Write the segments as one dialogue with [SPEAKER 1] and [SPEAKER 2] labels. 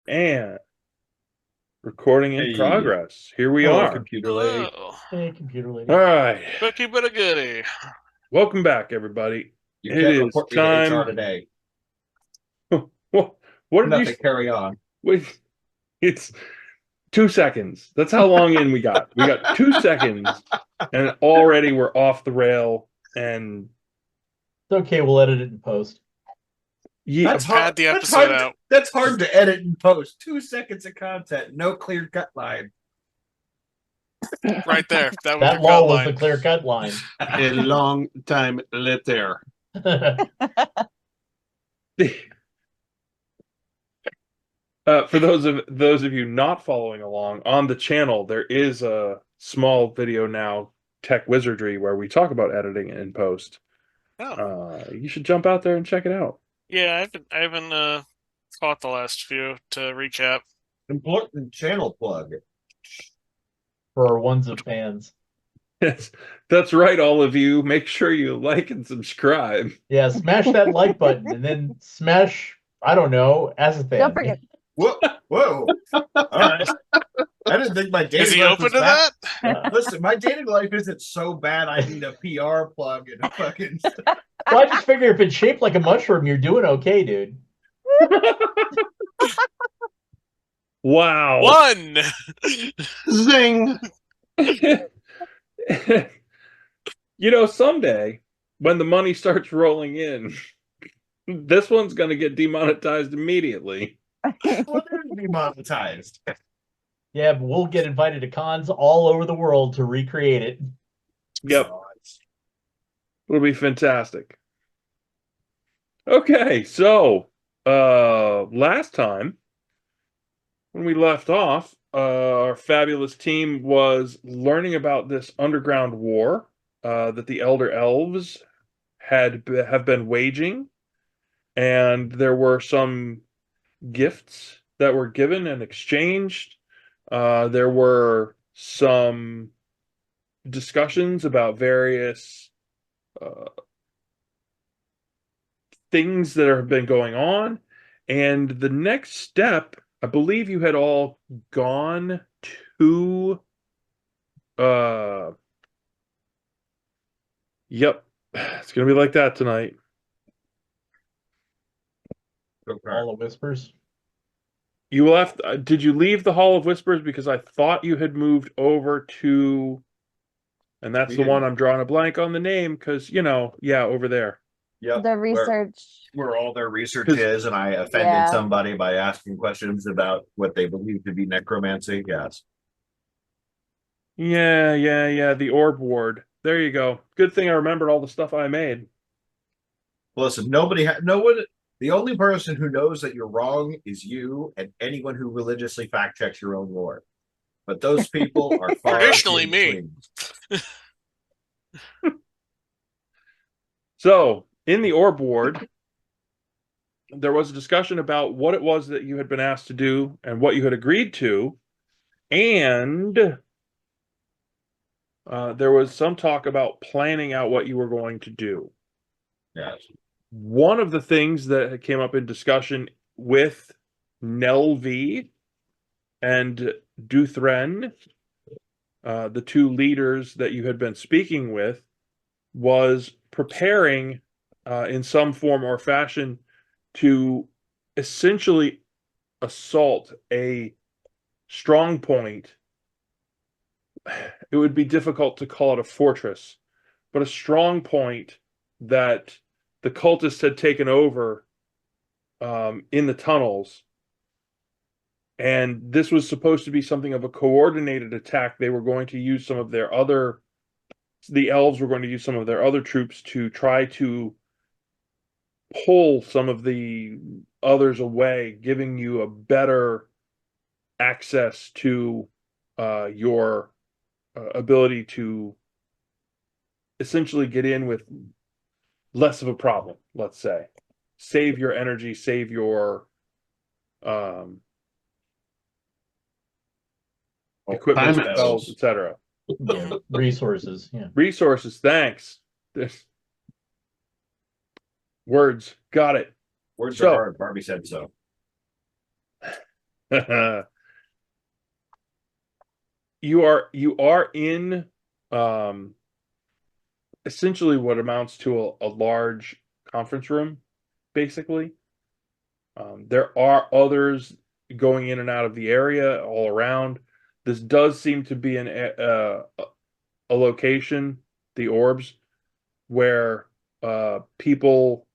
[SPEAKER 1] And recording in
[SPEAKER 2] Hey,
[SPEAKER 1] progress. Here we
[SPEAKER 2] hello,
[SPEAKER 1] are.
[SPEAKER 2] computer lady.
[SPEAKER 3] Hello.
[SPEAKER 4] Hey, computer
[SPEAKER 1] All
[SPEAKER 4] lady.
[SPEAKER 1] right.
[SPEAKER 3] Cookie but a goodie.
[SPEAKER 1] Welcome back, everybody.
[SPEAKER 2] You
[SPEAKER 1] It
[SPEAKER 2] can't
[SPEAKER 1] is
[SPEAKER 2] report me to HR
[SPEAKER 1] time.
[SPEAKER 2] today.
[SPEAKER 1] What did you
[SPEAKER 2] Nothing. Carry on.
[SPEAKER 1] wait? It's 2 seconds. That's how long in we got. We got 2 seconds, and already we're off the rail. And
[SPEAKER 4] It's okay, we'll edit it in post.
[SPEAKER 1] yeah,
[SPEAKER 2] That's
[SPEAKER 3] Pad
[SPEAKER 2] hard.
[SPEAKER 3] the
[SPEAKER 2] That's
[SPEAKER 3] episode
[SPEAKER 2] hard.
[SPEAKER 3] out.
[SPEAKER 2] That's hard to edit and post. 2 seconds of content, no clear cut line.
[SPEAKER 3] Right there. That was your
[SPEAKER 4] That
[SPEAKER 3] cut
[SPEAKER 4] law was the
[SPEAKER 3] line.
[SPEAKER 4] clear cut line.
[SPEAKER 2] A long time later.
[SPEAKER 1] for those of you not following along on the channel, there is a small video now, Tech Wizardry, where we talk about editing in post.
[SPEAKER 3] Oh.
[SPEAKER 1] You should jump out there and check it out.
[SPEAKER 3] Yeah, I haven't caught the last few to recap.
[SPEAKER 2] Important channel plug.
[SPEAKER 4] For our ones of fans.
[SPEAKER 1] Yes, that's right, all of you. Make sure you like and subscribe.
[SPEAKER 4] Yeah, smash that like button and then smash, I don't know, Azathan.
[SPEAKER 5] Don't forget.
[SPEAKER 2] Whoa, whoa! All right. I didn't think my
[SPEAKER 3] Is
[SPEAKER 2] dating
[SPEAKER 3] he
[SPEAKER 2] life
[SPEAKER 3] open
[SPEAKER 2] was
[SPEAKER 3] to
[SPEAKER 2] that.
[SPEAKER 3] that?
[SPEAKER 2] Listen, my dating life isn't so bad. I need a PR plug and a fucking.
[SPEAKER 4] Well, I just figure if it's shaped like a mushroom, you're doing okay, dude.
[SPEAKER 1] Wow.
[SPEAKER 3] One!
[SPEAKER 2] Zing!
[SPEAKER 1] Someday when the money starts rolling in, this one's going to get demonetized immediately.
[SPEAKER 2] Well, they're demonetized.
[SPEAKER 4] Yeah, but we'll get invited to cons all over the world to recreate it.
[SPEAKER 1] Yep. It'll be fantastic. Okay, so last time when we left off, our fabulous team was learning about this underground war that the Elder Elves have been waging, and there were some gifts that were given and exchanged. There were some discussions about various things that have been going on. And the next step, I believe you had all gone to yep, it's gonna be like that tonight.
[SPEAKER 4] All the whispers.
[SPEAKER 1] You left, did you leave the Hall of Whispers? Because I thought you had moved over to, and that's the one I'm drawing a blank on the name, because yeah, over there.
[SPEAKER 2] Yep.
[SPEAKER 5] The research.
[SPEAKER 2] Where all their research is, and I offended somebody by asking questions about what they believe to be necromancy. Yes.
[SPEAKER 1] Yeah. The Orb Ward. There you go. Good thing I remembered all the stuff I made.
[SPEAKER 2] Listen, no one. The only person who knows that you're wrong is you and anyone who religiously fact checks your own lore. But those people are far
[SPEAKER 3] Traditionally me.
[SPEAKER 1] So, in the Orb Ward, there was a discussion about what it was that you had been asked to do and what you had agreed to. And there was some talk about planning out what you were going to do.
[SPEAKER 2] Yes.
[SPEAKER 1] One of the things that came up in discussion with Nelvi and Duthren, the two leaders that you had been speaking with, was preparing in some form or fashion to essentially assault a strong point. It would be difficult to call it a fortress, but a strong point that the cultists had taken over in the tunnels. And this was supposed to be something of a coordinated attack. They were going to use the elves were going to use some of their other troops to try to pull some of the others away, giving you a better access to your ability to essentially get in with less of a problem, let's say. Save your energy, save your equipment, spells, etc.
[SPEAKER 4] Yeah, resources. Yeah.
[SPEAKER 1] Resources, thanks. This words, got it.
[SPEAKER 2] Words are hard. Barbie said so.
[SPEAKER 1] You are in essentially what amounts to a large conference room, basically. There are others going in and out of the area all around. This does seem to be a location, the orbs, where people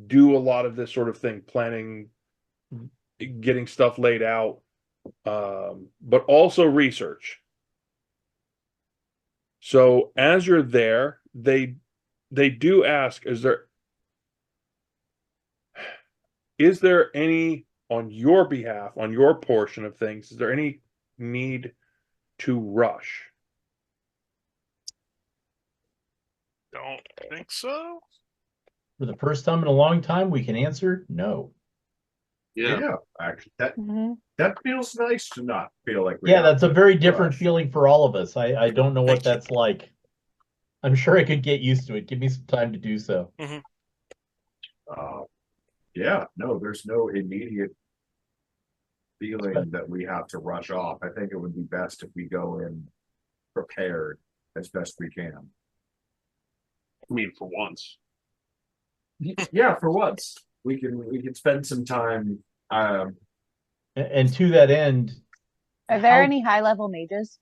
[SPEAKER 1] do a lot of this sort of thing, planning, getting stuff laid out, but also research. So as you're there, they do ask, is there any on your behalf, on your portion of things, is there any need to rush?
[SPEAKER 3] Don't think so.
[SPEAKER 4] For the first time in a long time, we can answer no.
[SPEAKER 2] Yeah, actually, that
[SPEAKER 5] Mhm.
[SPEAKER 2] that feels nice to not feel like we
[SPEAKER 4] Yeah,
[SPEAKER 2] have
[SPEAKER 4] that's a
[SPEAKER 2] to
[SPEAKER 4] very different
[SPEAKER 2] rush.
[SPEAKER 4] feeling for all of us. I don't know what
[SPEAKER 3] Thank you.
[SPEAKER 4] that's like. I'm sure I could get used to it. Give me some time to do so.
[SPEAKER 2] Yeah, no, there's no immediate feeling that we have to rush off. I think it would be best if we go in prepared as best we can.
[SPEAKER 6] I mean, for once.
[SPEAKER 2] Yeah, for once we can spend some time.
[SPEAKER 4] And to that end,
[SPEAKER 5] Are there
[SPEAKER 4] how-
[SPEAKER 5] any high level mages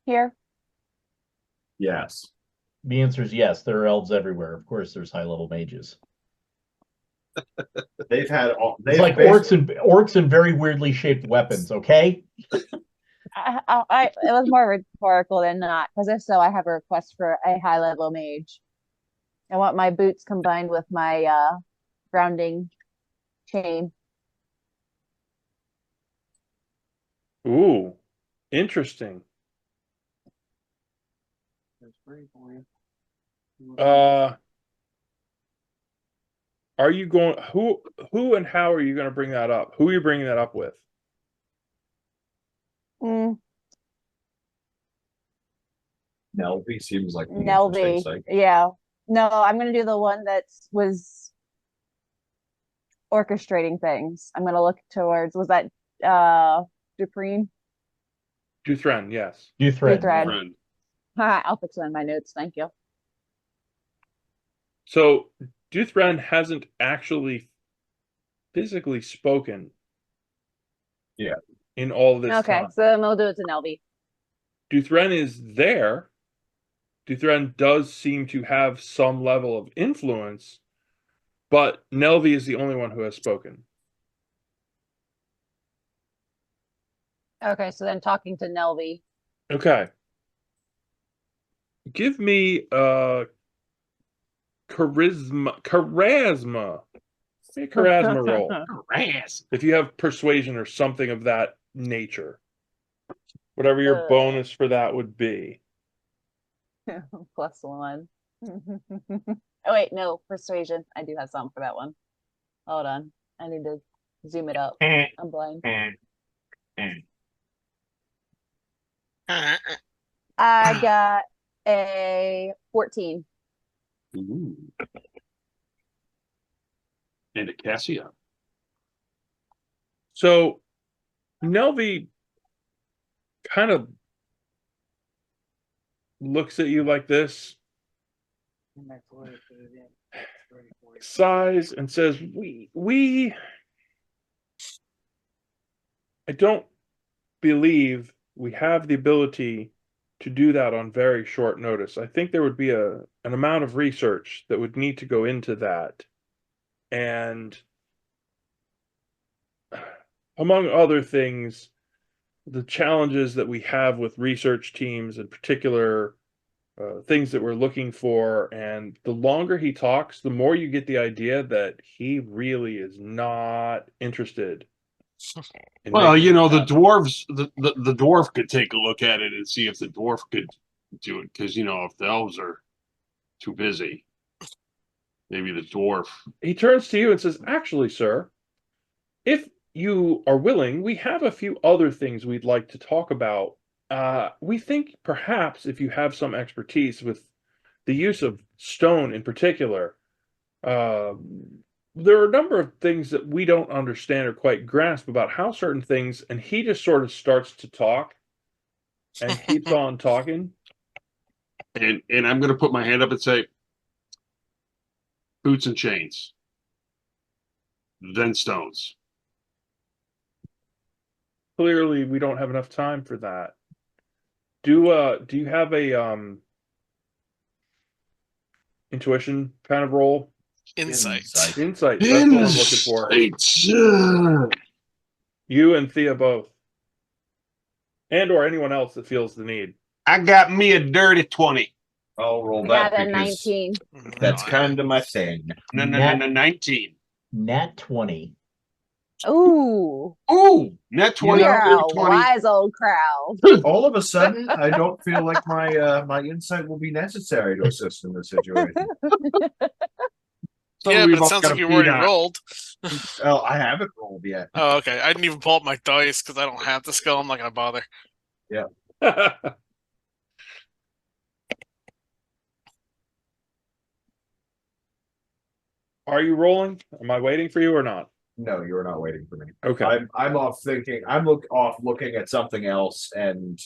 [SPEAKER 5] here?
[SPEAKER 2] Yes,
[SPEAKER 4] the answer is yes. There are elves everywhere. Of course, there's high level mages.
[SPEAKER 2] they've had all.
[SPEAKER 4] It's like orcs and very weirdly shaped weapons. Okay.
[SPEAKER 5] It was more rhetorical than not, because if so, I have a request for a high level mage. I want my boots combined with my grounding chain.
[SPEAKER 1] Ooh, interesting. Are you going, who and how are you going to bring that up? Who are you bringing that up with?
[SPEAKER 5] Mm,
[SPEAKER 2] Nelby seems like the interesting
[SPEAKER 5] Nelby.
[SPEAKER 2] site.
[SPEAKER 5] Yeah. No, I'm gonna do the one that was orchestrating things. I'm gonna look towards, was that Dupreen?
[SPEAKER 1] Duthren, yes.
[SPEAKER 4] Duthred.
[SPEAKER 5] Duthred.
[SPEAKER 6] Friend.
[SPEAKER 5] I'll fix it in my notes, thank you.
[SPEAKER 1] So Duthren hasn't actually physically spoken.
[SPEAKER 2] Yeah.
[SPEAKER 1] In all this
[SPEAKER 5] Okay,
[SPEAKER 1] time.
[SPEAKER 5] so then we'll do it to Nelby.
[SPEAKER 1] Duthren is there. Duthren does seem to have some level of influence, but Nelvi is the only one who has spoken.
[SPEAKER 5] Okay, so then talking to Nelby.
[SPEAKER 1] Okay. Give me charisma. Give me a charisma roll.
[SPEAKER 6] Harass.
[SPEAKER 1] If you have persuasion or something of that nature. Whatever your
[SPEAKER 5] Uh.
[SPEAKER 1] bonus for that would be.
[SPEAKER 5] +1. Oh wait, no, persuasion. I do have something for that one. Hold on. I need to zoom it up. I'm blind. I got a 14.
[SPEAKER 6] Ooh. And a Cassia.
[SPEAKER 1] So Nelvi kind of looks at you like this, sighs, and says, I don't believe we have the ability to do that on very short notice. I think there would be an amount of research that would need to go into that. And among other things, the challenges that we have with research teams, in particular, things that we're looking for. And the longer he talks, the more you get the idea that he really is not interested.
[SPEAKER 6] Well, you know, the dwarves, the dwarf could take a look at it and see if the dwarf could do it. Because, you know, if the elves are too busy, maybe the dwarf.
[SPEAKER 1] He turns to you and says, actually, sir, if you are willing, we have a few other things we'd like to talk about. We think perhaps if you have some expertise with the use of stone in particular, there are a number of things that we don't understand or quite grasp about how certain things, and he just sort of starts to talk and keeps on talking.
[SPEAKER 6] And I'm going to put my hand up and say, boots and chains, then stones.
[SPEAKER 1] Clearly, we don't have enough time for that. Do you have a intuition kind of roll?
[SPEAKER 3] Insight.
[SPEAKER 1] Insight. That's what I'm looking for. You and Thea both, and or anyone else that feels the need.
[SPEAKER 6] I got me a dirty 20.
[SPEAKER 2] I'll roll
[SPEAKER 5] I
[SPEAKER 2] that
[SPEAKER 5] got a
[SPEAKER 2] because
[SPEAKER 5] 19.
[SPEAKER 2] that's kind of my thing.
[SPEAKER 6] No, 19.
[SPEAKER 4] Nat 20.
[SPEAKER 5] Ooh,
[SPEAKER 6] Ooh, net 20.
[SPEAKER 5] we are a
[SPEAKER 6] dirty 20.
[SPEAKER 5] wise old crowd.
[SPEAKER 2] All of a sudden, I don't feel like my insight will be necessary to assist in this situation.
[SPEAKER 6] So
[SPEAKER 3] Yeah,
[SPEAKER 6] we've
[SPEAKER 3] but it
[SPEAKER 6] all
[SPEAKER 3] sounds
[SPEAKER 6] got
[SPEAKER 3] like
[SPEAKER 6] a
[SPEAKER 3] you already
[SPEAKER 6] beat on.
[SPEAKER 3] rolled.
[SPEAKER 2] Oh, I haven't rolled yet.
[SPEAKER 3] Oh, okay. I didn't even pull up my dice because I don't have the skill. I'm not gonna bother.
[SPEAKER 1] Are you rolling? Am I waiting for you or not?
[SPEAKER 2] No, you're not waiting for me.
[SPEAKER 1] Okay.
[SPEAKER 2] I'm off thinking. I'm off looking at something else and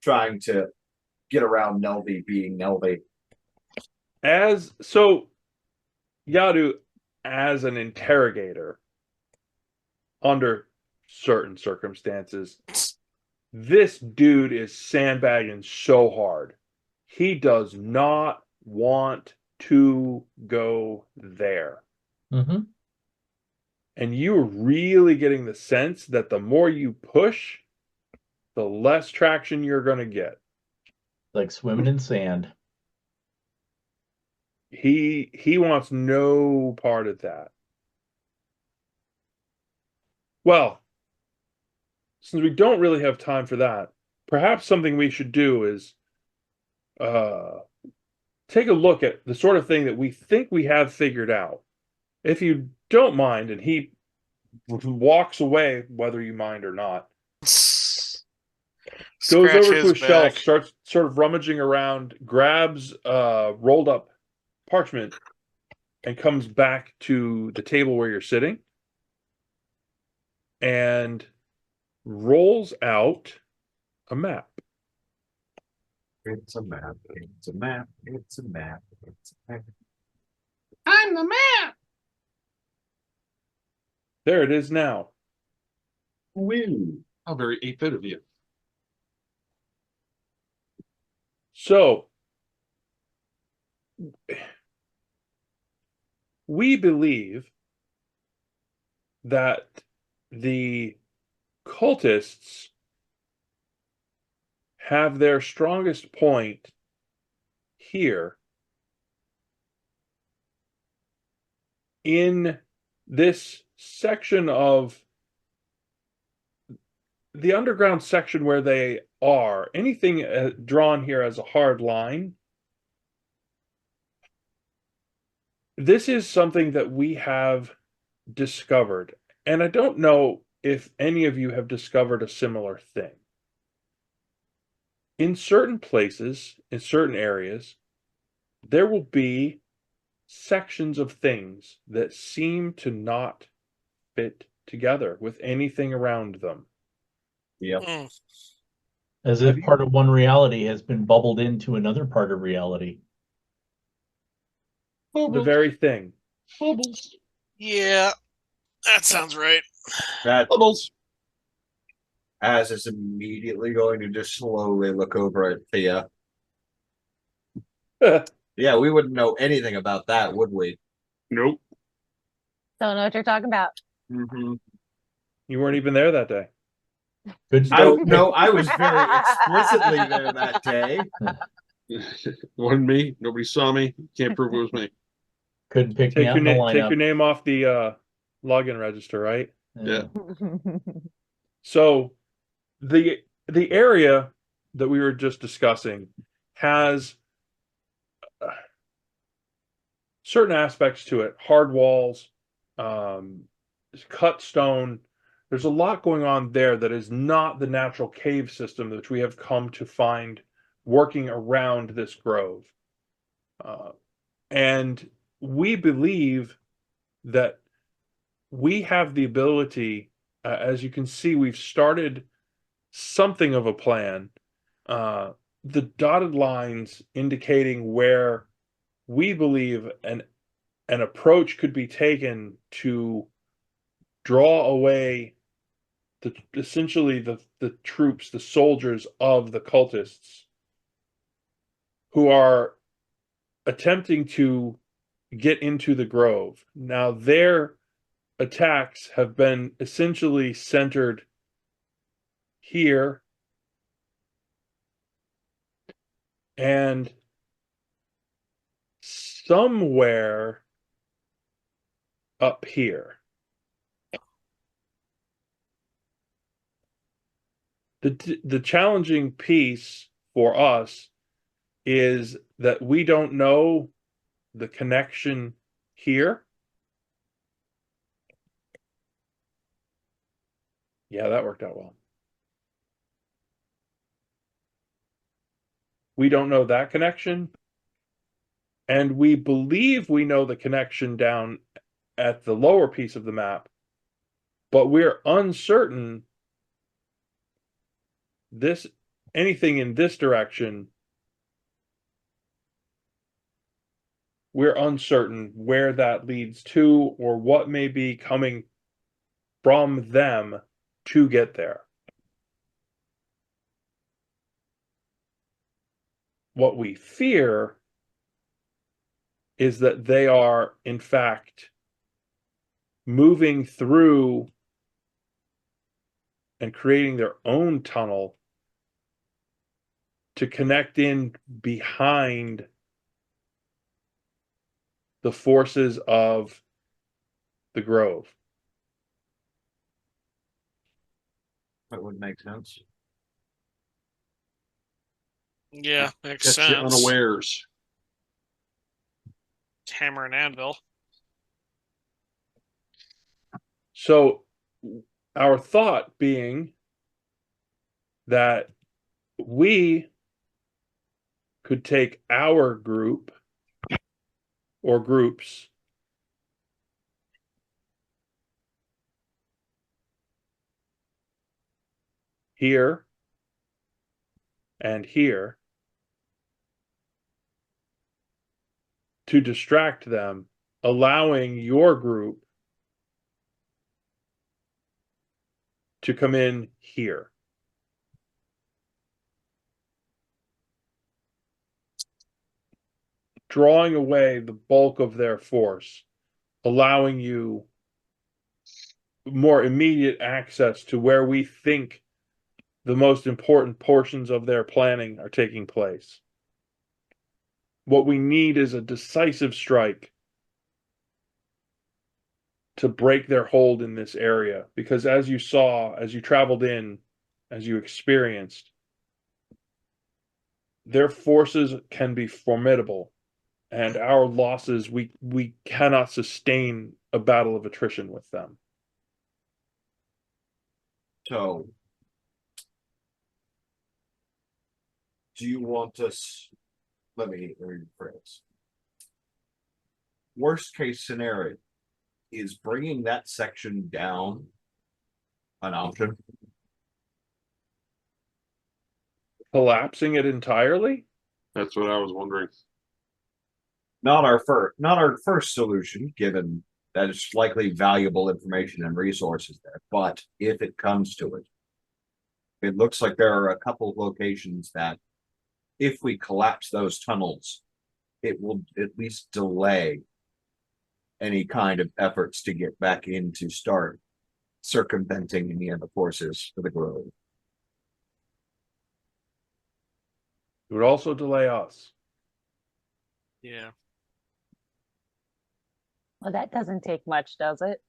[SPEAKER 2] trying to get around Nelby being Nelby.
[SPEAKER 1] Yadu, as an interrogator, under certain circumstances, this dude is sandbagging so hard. He does not want to go there.
[SPEAKER 4] Mm-hmm.
[SPEAKER 1] And you're really getting the sense that the more you push, the less traction you're going to get.
[SPEAKER 4] Like swimming in sand.
[SPEAKER 1] He wants no part of that. Well, since we don't really have time for that, perhaps something we should do is take a look at the sort of thing that we think we have figured out. If you don't mind, and he walks away, whether you mind or not, goes
[SPEAKER 3] Scratch
[SPEAKER 1] over to
[SPEAKER 3] his
[SPEAKER 1] a shelf,
[SPEAKER 3] back.
[SPEAKER 1] starts sort of rummaging around, grabs rolled up parchment, and comes back to the table where you're sitting and rolls out a map.
[SPEAKER 2] It's a map. It's a map. It's a map. It's a map.
[SPEAKER 6] I'm the man.
[SPEAKER 1] There it is now.
[SPEAKER 2] Woo.
[SPEAKER 6] How very 8-bit of you.
[SPEAKER 1] So, we believe that the cultists have their strongest point here in this section of the underground section where they are. Anything drawn here as a hard line, this is something that we have discovered, and I don't know if any of you have discovered a similar thing. In certain places, in certain areas, there will be sections of things that seem to not fit together with anything around them.
[SPEAKER 2] Yep.
[SPEAKER 3] Mm.
[SPEAKER 4] As
[SPEAKER 1] Have
[SPEAKER 4] if
[SPEAKER 1] you-
[SPEAKER 4] part of one reality has been bubbled into another part of reality.
[SPEAKER 1] The very thing.
[SPEAKER 6] Bubbles.
[SPEAKER 3] Yeah, that sounds right.
[SPEAKER 2] That
[SPEAKER 6] Bubbles.
[SPEAKER 2] Az is immediately going to just slowly look over at Thea. Yeah, we wouldn't know anything about that, would we?
[SPEAKER 6] Nope.
[SPEAKER 5] Don't know what you're talking about.
[SPEAKER 2] Mm-hmm.
[SPEAKER 1] You weren't even there that day.
[SPEAKER 4] Good
[SPEAKER 2] No, I was very explicitly there that day.
[SPEAKER 6] Wasn't me. Nobody saw me. Can't prove it was me.
[SPEAKER 4] Couldn't pick me
[SPEAKER 1] Take
[SPEAKER 4] out
[SPEAKER 1] your,
[SPEAKER 4] in the
[SPEAKER 1] take your
[SPEAKER 4] lineup.
[SPEAKER 1] name off the login register, right?
[SPEAKER 6] Yeah.
[SPEAKER 1] So the area that we were just discussing has certain aspects to it. Hard walls, cut stone. There's a lot going on there that is not the natural cave system that we have come to find working around this grove. And we believe that we have the ability, as you can see, we've started something of a plan. The dotted lines indicating where we believe an approach could be taken to draw away essentially the troops, the soldiers of the cultists who are attempting to get into the grove. Now, their attacks have been essentially centered here and somewhere up here. The challenging piece for us is that we don't know the connection here. Yeah, that worked out well. We don't know that connection. And we believe we know the connection down at the lower piece of the map, but we're uncertain anything in this direction. We're uncertain where that leads to or what may be coming from them to get there. What we fear is that they are, in fact, moving through and creating their own tunnel to connect in behind the forces of the grove.
[SPEAKER 2] That would make sense.
[SPEAKER 3] Yeah, makes
[SPEAKER 6] Catch you
[SPEAKER 3] sense.
[SPEAKER 6] unawares.
[SPEAKER 3] Hammer and anvil.
[SPEAKER 1] So our thought being that we could take our group or groups here and here to distract them, allowing your group to come in here. Drawing away the bulk of their force, allowing you more immediate access to where we think the most important portions of their planning are taking place. What we need is a decisive strike to break their hold in this area, because as you saw, as you traveled in, as you experienced, their forces can be formidable, and our losses, we cannot sustain a battle of attrition with them.
[SPEAKER 2] So, do you want us? Let me rephrase. Worst case scenario is bringing that section down an option.
[SPEAKER 1] Collapsing it entirely?
[SPEAKER 6] That's what I was wondering.
[SPEAKER 2] Not our first solution, given that it's likely valuable information and resources there. But if it comes to it, it looks like there are a couple of locations that, if we collapse those tunnels, it will at least delay any kind of efforts to get back in to start circumventing any of the forces for the grove.
[SPEAKER 1] It would also delay us.
[SPEAKER 3] Yeah.
[SPEAKER 5] Well, that doesn't take much, does it?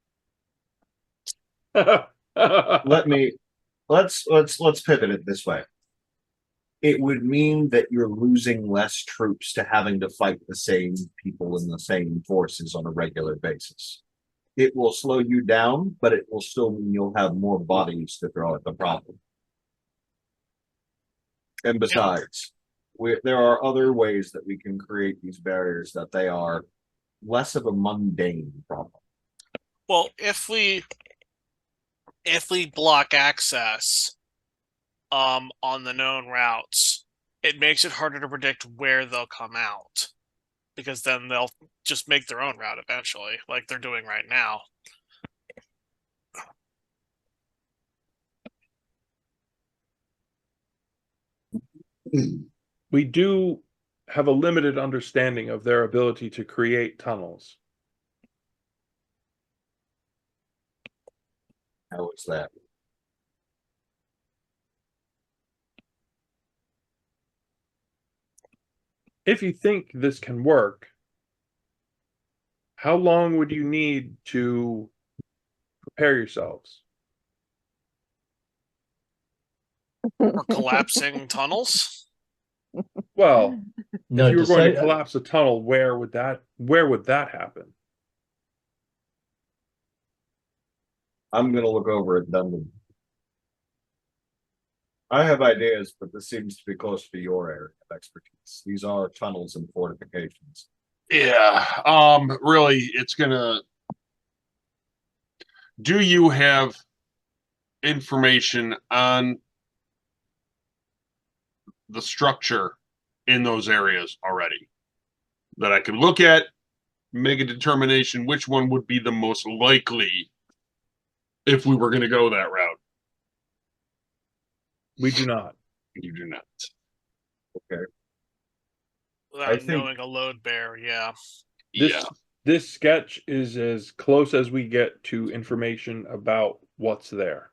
[SPEAKER 2] Let's pivot it this way. It would mean that you're losing less troops to having to fight the same people in the same forces on a regular basis. It will slow you down, but it will still mean you'll have more bodies to throw at the problem. And besides, there are other ways that we can create these barriers that they are less of a mundane problem.
[SPEAKER 3] Well, if we block access on the known routes, it makes it harder to predict where they'll come out. Because then they'll just make their own route eventually, like they're doing right now.
[SPEAKER 1] We do have a limited understanding of their ability to create tunnels.
[SPEAKER 2] How is that?
[SPEAKER 1] If you think this can work, how long would you need to prepare yourselves?
[SPEAKER 3] Or collapsing tunnels.
[SPEAKER 1] Well,
[SPEAKER 4] No,
[SPEAKER 1] if you were going to
[SPEAKER 4] decide-
[SPEAKER 1] collapse a tunnel, where would that happen?
[SPEAKER 2] I'm gonna look over at Duncan. I have ideas, but this seems to be close to your area of expertise. These are tunnels and fortifications.
[SPEAKER 6] Yeah. Really, it's gonna. Do you have information on the structure in those areas already that I could look at, make a determination which one would be the most likely if we were going to go that route?
[SPEAKER 1] We do not.
[SPEAKER 6] You do not.
[SPEAKER 3] Without
[SPEAKER 2] think-
[SPEAKER 3] knowing a load bear, yeah.
[SPEAKER 1] This this sketch is as close as we get to information about what's there.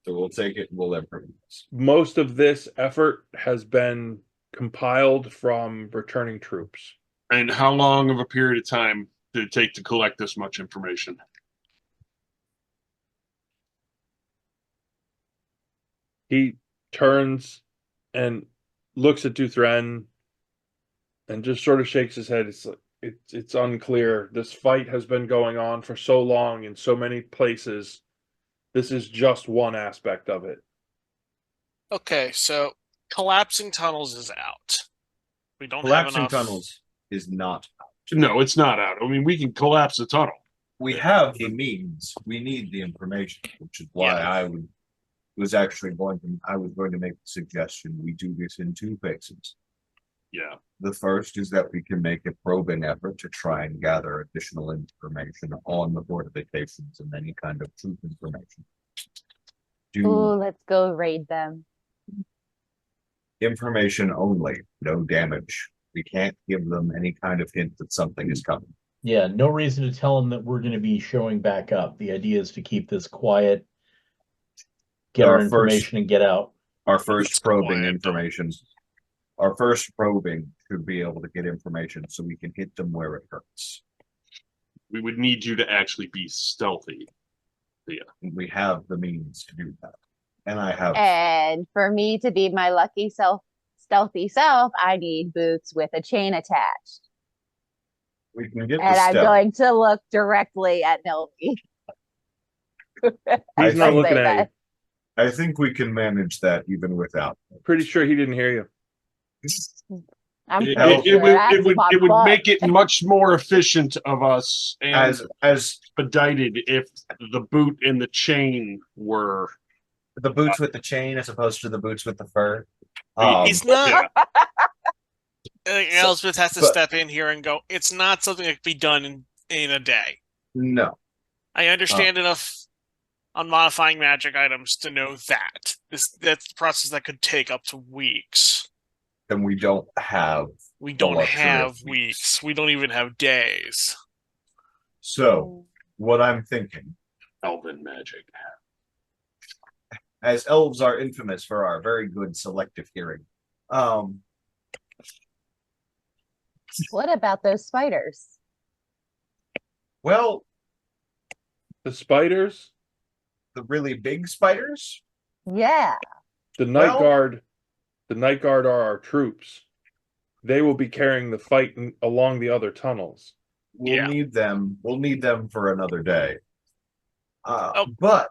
[SPEAKER 2] So we'll take it and we'll implement this.
[SPEAKER 1] Most of this effort has been compiled from returning troops.
[SPEAKER 6] And how long of a period of time did it take to collect this much information?
[SPEAKER 1] He turns and looks at Duthren and just sort of shakes his head. It's unclear. This fight has been going on for so long in so many places. This is just one aspect of it.
[SPEAKER 3] Okay, so collapsing tunnels is out. We don't have
[SPEAKER 2] Collapsing
[SPEAKER 3] enough.
[SPEAKER 2] tunnels is not.
[SPEAKER 6] No, it's not out. I mean, we can collapse a tunnel.
[SPEAKER 2] We have the means. We need the information, which is why
[SPEAKER 3] Yeah.
[SPEAKER 2] I was going to make the suggestion we do this in two phases.
[SPEAKER 6] Yeah.
[SPEAKER 2] The first is that we can make a probing effort to try and gather additional information on the fortifications and any kind of troop information. Do
[SPEAKER 5] Ooh, let's go raid them.
[SPEAKER 2] information only, no damage. We can't give them any kind of hint that something is coming.
[SPEAKER 4] Yeah, no reason to tell them that we're going to be showing back up. The idea is to keep this quiet, get
[SPEAKER 2] Our
[SPEAKER 4] our
[SPEAKER 2] first-
[SPEAKER 4] information, and get out.
[SPEAKER 2] Our
[SPEAKER 3] It's
[SPEAKER 2] first probing
[SPEAKER 3] quiet,
[SPEAKER 2] information. Our first probing should be able to get information so we can hit them where it hurts.
[SPEAKER 6] We would need you to actually be stealthy.
[SPEAKER 2] And we have the means to do that. And I have
[SPEAKER 5] And for me to be my lucky stealthy self, I need boots with a chain attached.
[SPEAKER 2] we can get
[SPEAKER 5] And
[SPEAKER 2] the
[SPEAKER 5] I'm
[SPEAKER 2] stealth.
[SPEAKER 5] going to look directly at Nelby.
[SPEAKER 1] He's not looking at you.
[SPEAKER 2] I think we can manage that even without.
[SPEAKER 1] Pretty sure he didn't hear you.
[SPEAKER 5] I'm
[SPEAKER 6] It,
[SPEAKER 5] pretty
[SPEAKER 6] it
[SPEAKER 5] sure
[SPEAKER 6] would
[SPEAKER 5] that's
[SPEAKER 6] it would
[SPEAKER 5] my
[SPEAKER 6] it would
[SPEAKER 5] butt.
[SPEAKER 6] make it much more efficient of us and
[SPEAKER 2] As
[SPEAKER 6] expedited if the boot and the chain were.
[SPEAKER 2] the boots with the chain as opposed to the boots with the fur.
[SPEAKER 3] It's not.
[SPEAKER 6] Yeah.
[SPEAKER 3] Elspeth has to
[SPEAKER 2] but-
[SPEAKER 3] step in here and go. It's not something that can be done in a day.
[SPEAKER 2] No.
[SPEAKER 3] I understand enough on modifying magic items to know that that's a process that could take up to weeks.
[SPEAKER 2] Then we don't have.
[SPEAKER 3] We don't
[SPEAKER 2] luxury of
[SPEAKER 3] have
[SPEAKER 2] weeks.
[SPEAKER 3] weeks. We don't even have days.
[SPEAKER 2] So what I'm thinking,
[SPEAKER 6] Elven magic.
[SPEAKER 2] as elves are infamous for our very good selective hearing.
[SPEAKER 5] What about those spiders?
[SPEAKER 2] Well,
[SPEAKER 1] The spiders,
[SPEAKER 2] the really big spiders.
[SPEAKER 5] Yeah.
[SPEAKER 1] the night
[SPEAKER 2] Well-
[SPEAKER 1] guard, the night guard are our troops. They will be carrying the fight along the other tunnels.
[SPEAKER 2] We'll
[SPEAKER 3] Yeah.
[SPEAKER 2] need them. We'll need them for another day.
[SPEAKER 3] Oh.
[SPEAKER 2] But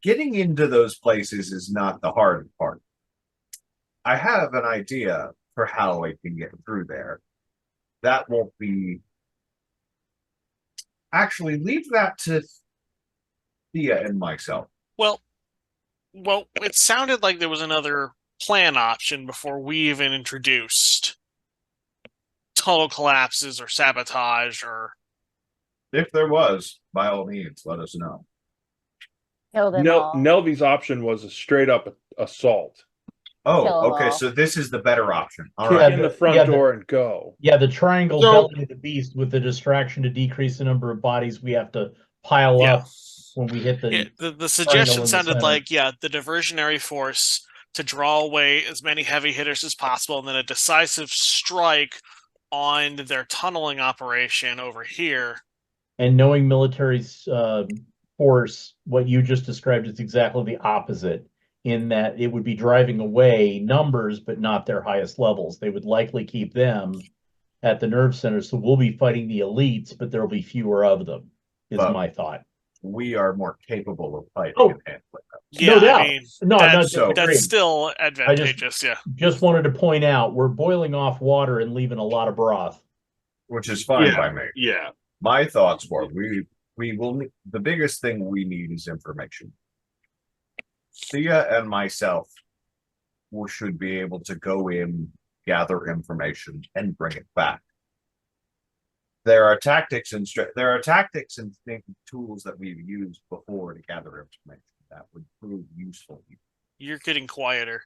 [SPEAKER 2] getting into those places is not the hard part. I have an idea for how I can get through there. That won't be. Actually, leave that to Thea and myself.
[SPEAKER 3] Well, it sounded like there was another plan option before we even introduced tunnel collapses or sabotage or.
[SPEAKER 2] If there was, by all means, let us know.
[SPEAKER 5] Kill them all.
[SPEAKER 1] Nelvy's option was a straight up assault.
[SPEAKER 5] Kill 'em
[SPEAKER 2] Oh, okay.
[SPEAKER 5] all.
[SPEAKER 2] So this is the better option. All
[SPEAKER 4] Yeah,
[SPEAKER 2] right.
[SPEAKER 1] Kick in the front door and go.
[SPEAKER 4] Yeah, the triangle
[SPEAKER 6] So-
[SPEAKER 4] belly of the beast with the distraction to decrease the number of bodies we have to pile
[SPEAKER 3] Yeah.
[SPEAKER 4] up when we hit the.
[SPEAKER 3] Yeah, the
[SPEAKER 4] triangle
[SPEAKER 3] suggestion
[SPEAKER 4] in the
[SPEAKER 3] sounded
[SPEAKER 4] center.
[SPEAKER 3] like, the diversionary force to draw away as many heavy hitters as possible, and then a decisive strike on their tunneling operation over here.
[SPEAKER 4] And knowing military's force, what you just described is exactly the opposite, in that it would be driving away numbers, but not their highest levels. They would likely keep them at the nerve center, so we'll be fighting the elites, but there'll be fewer of them, is
[SPEAKER 2] But-
[SPEAKER 4] my thought.
[SPEAKER 2] We are more capable of fighting
[SPEAKER 4] Oh.
[SPEAKER 2] and handling them.
[SPEAKER 3] Yeah,
[SPEAKER 4] No doubt.
[SPEAKER 3] I mean,
[SPEAKER 4] No, I'm not
[SPEAKER 3] that's,
[SPEAKER 2] so-
[SPEAKER 3] that's still advantageous. Yeah.
[SPEAKER 4] Just wanted to point out, we're boiling off water and leaving a lot of broth.
[SPEAKER 2] Which is fine
[SPEAKER 6] Yeah.
[SPEAKER 2] by me.
[SPEAKER 6] Yeah.
[SPEAKER 2] My thoughts were we will the biggest thing we need is information. Thea and myself should be able to go in, gather information, and bring it back. There are tactics and tools that we've used before to gather information that would prove useful.
[SPEAKER 3] You're getting quieter.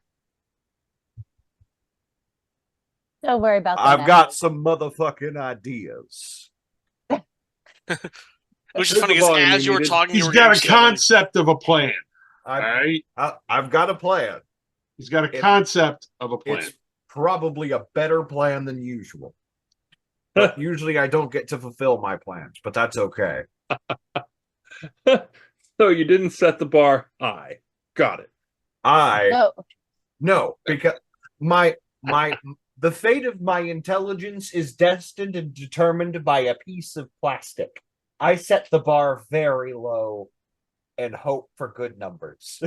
[SPEAKER 5] Don't worry about that.
[SPEAKER 2] I've got some motherfucking ideas.
[SPEAKER 3] Which is
[SPEAKER 1] Here's
[SPEAKER 3] funny
[SPEAKER 1] the
[SPEAKER 3] because
[SPEAKER 1] volume
[SPEAKER 3] as
[SPEAKER 1] we
[SPEAKER 3] you were
[SPEAKER 1] needed.
[SPEAKER 3] talking, you
[SPEAKER 6] He's
[SPEAKER 3] were
[SPEAKER 6] got a
[SPEAKER 3] getting steadily-
[SPEAKER 6] concept of a plan. All
[SPEAKER 2] I've,
[SPEAKER 6] right.
[SPEAKER 2] I've got a plan.
[SPEAKER 6] He's got a
[SPEAKER 2] It-
[SPEAKER 6] concept of a plan.
[SPEAKER 2] It's probably a better plan than usual. But usually I don't get to fulfill my plans, but that's okay.
[SPEAKER 1] So you didn't set the bar high. Got it.
[SPEAKER 2] No, because the fate of my intelligence is destined and determined by a piece of plastic. I set the bar very low and hope for good numbers.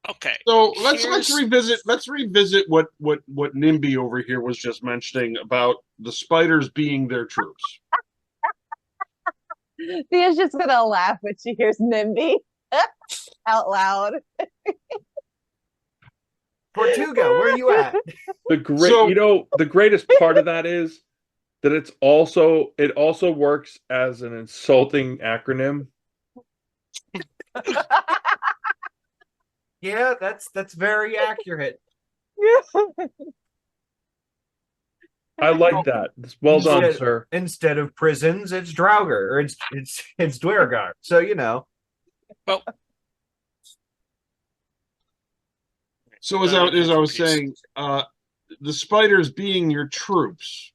[SPEAKER 3] Okay.
[SPEAKER 6] So let's
[SPEAKER 3] Here's-
[SPEAKER 6] revisit what NIMBY over here was just mentioning about the spiders being their troops.
[SPEAKER 5] Thea's just gonna laugh when she hears NIMBY out loud.
[SPEAKER 2] Tortuga, where you at?
[SPEAKER 1] The great,
[SPEAKER 6] So-
[SPEAKER 1] the greatest part of that is that it also works as an insulting acronym.
[SPEAKER 2] Yeah, that's very accurate.
[SPEAKER 1] I like that. Well done,
[SPEAKER 2] Instead-
[SPEAKER 1] sir.
[SPEAKER 2] Instead of prisons, it's Draugr or it's Dwergar. So you know.
[SPEAKER 6] So as I was saying, the spiders being your troops,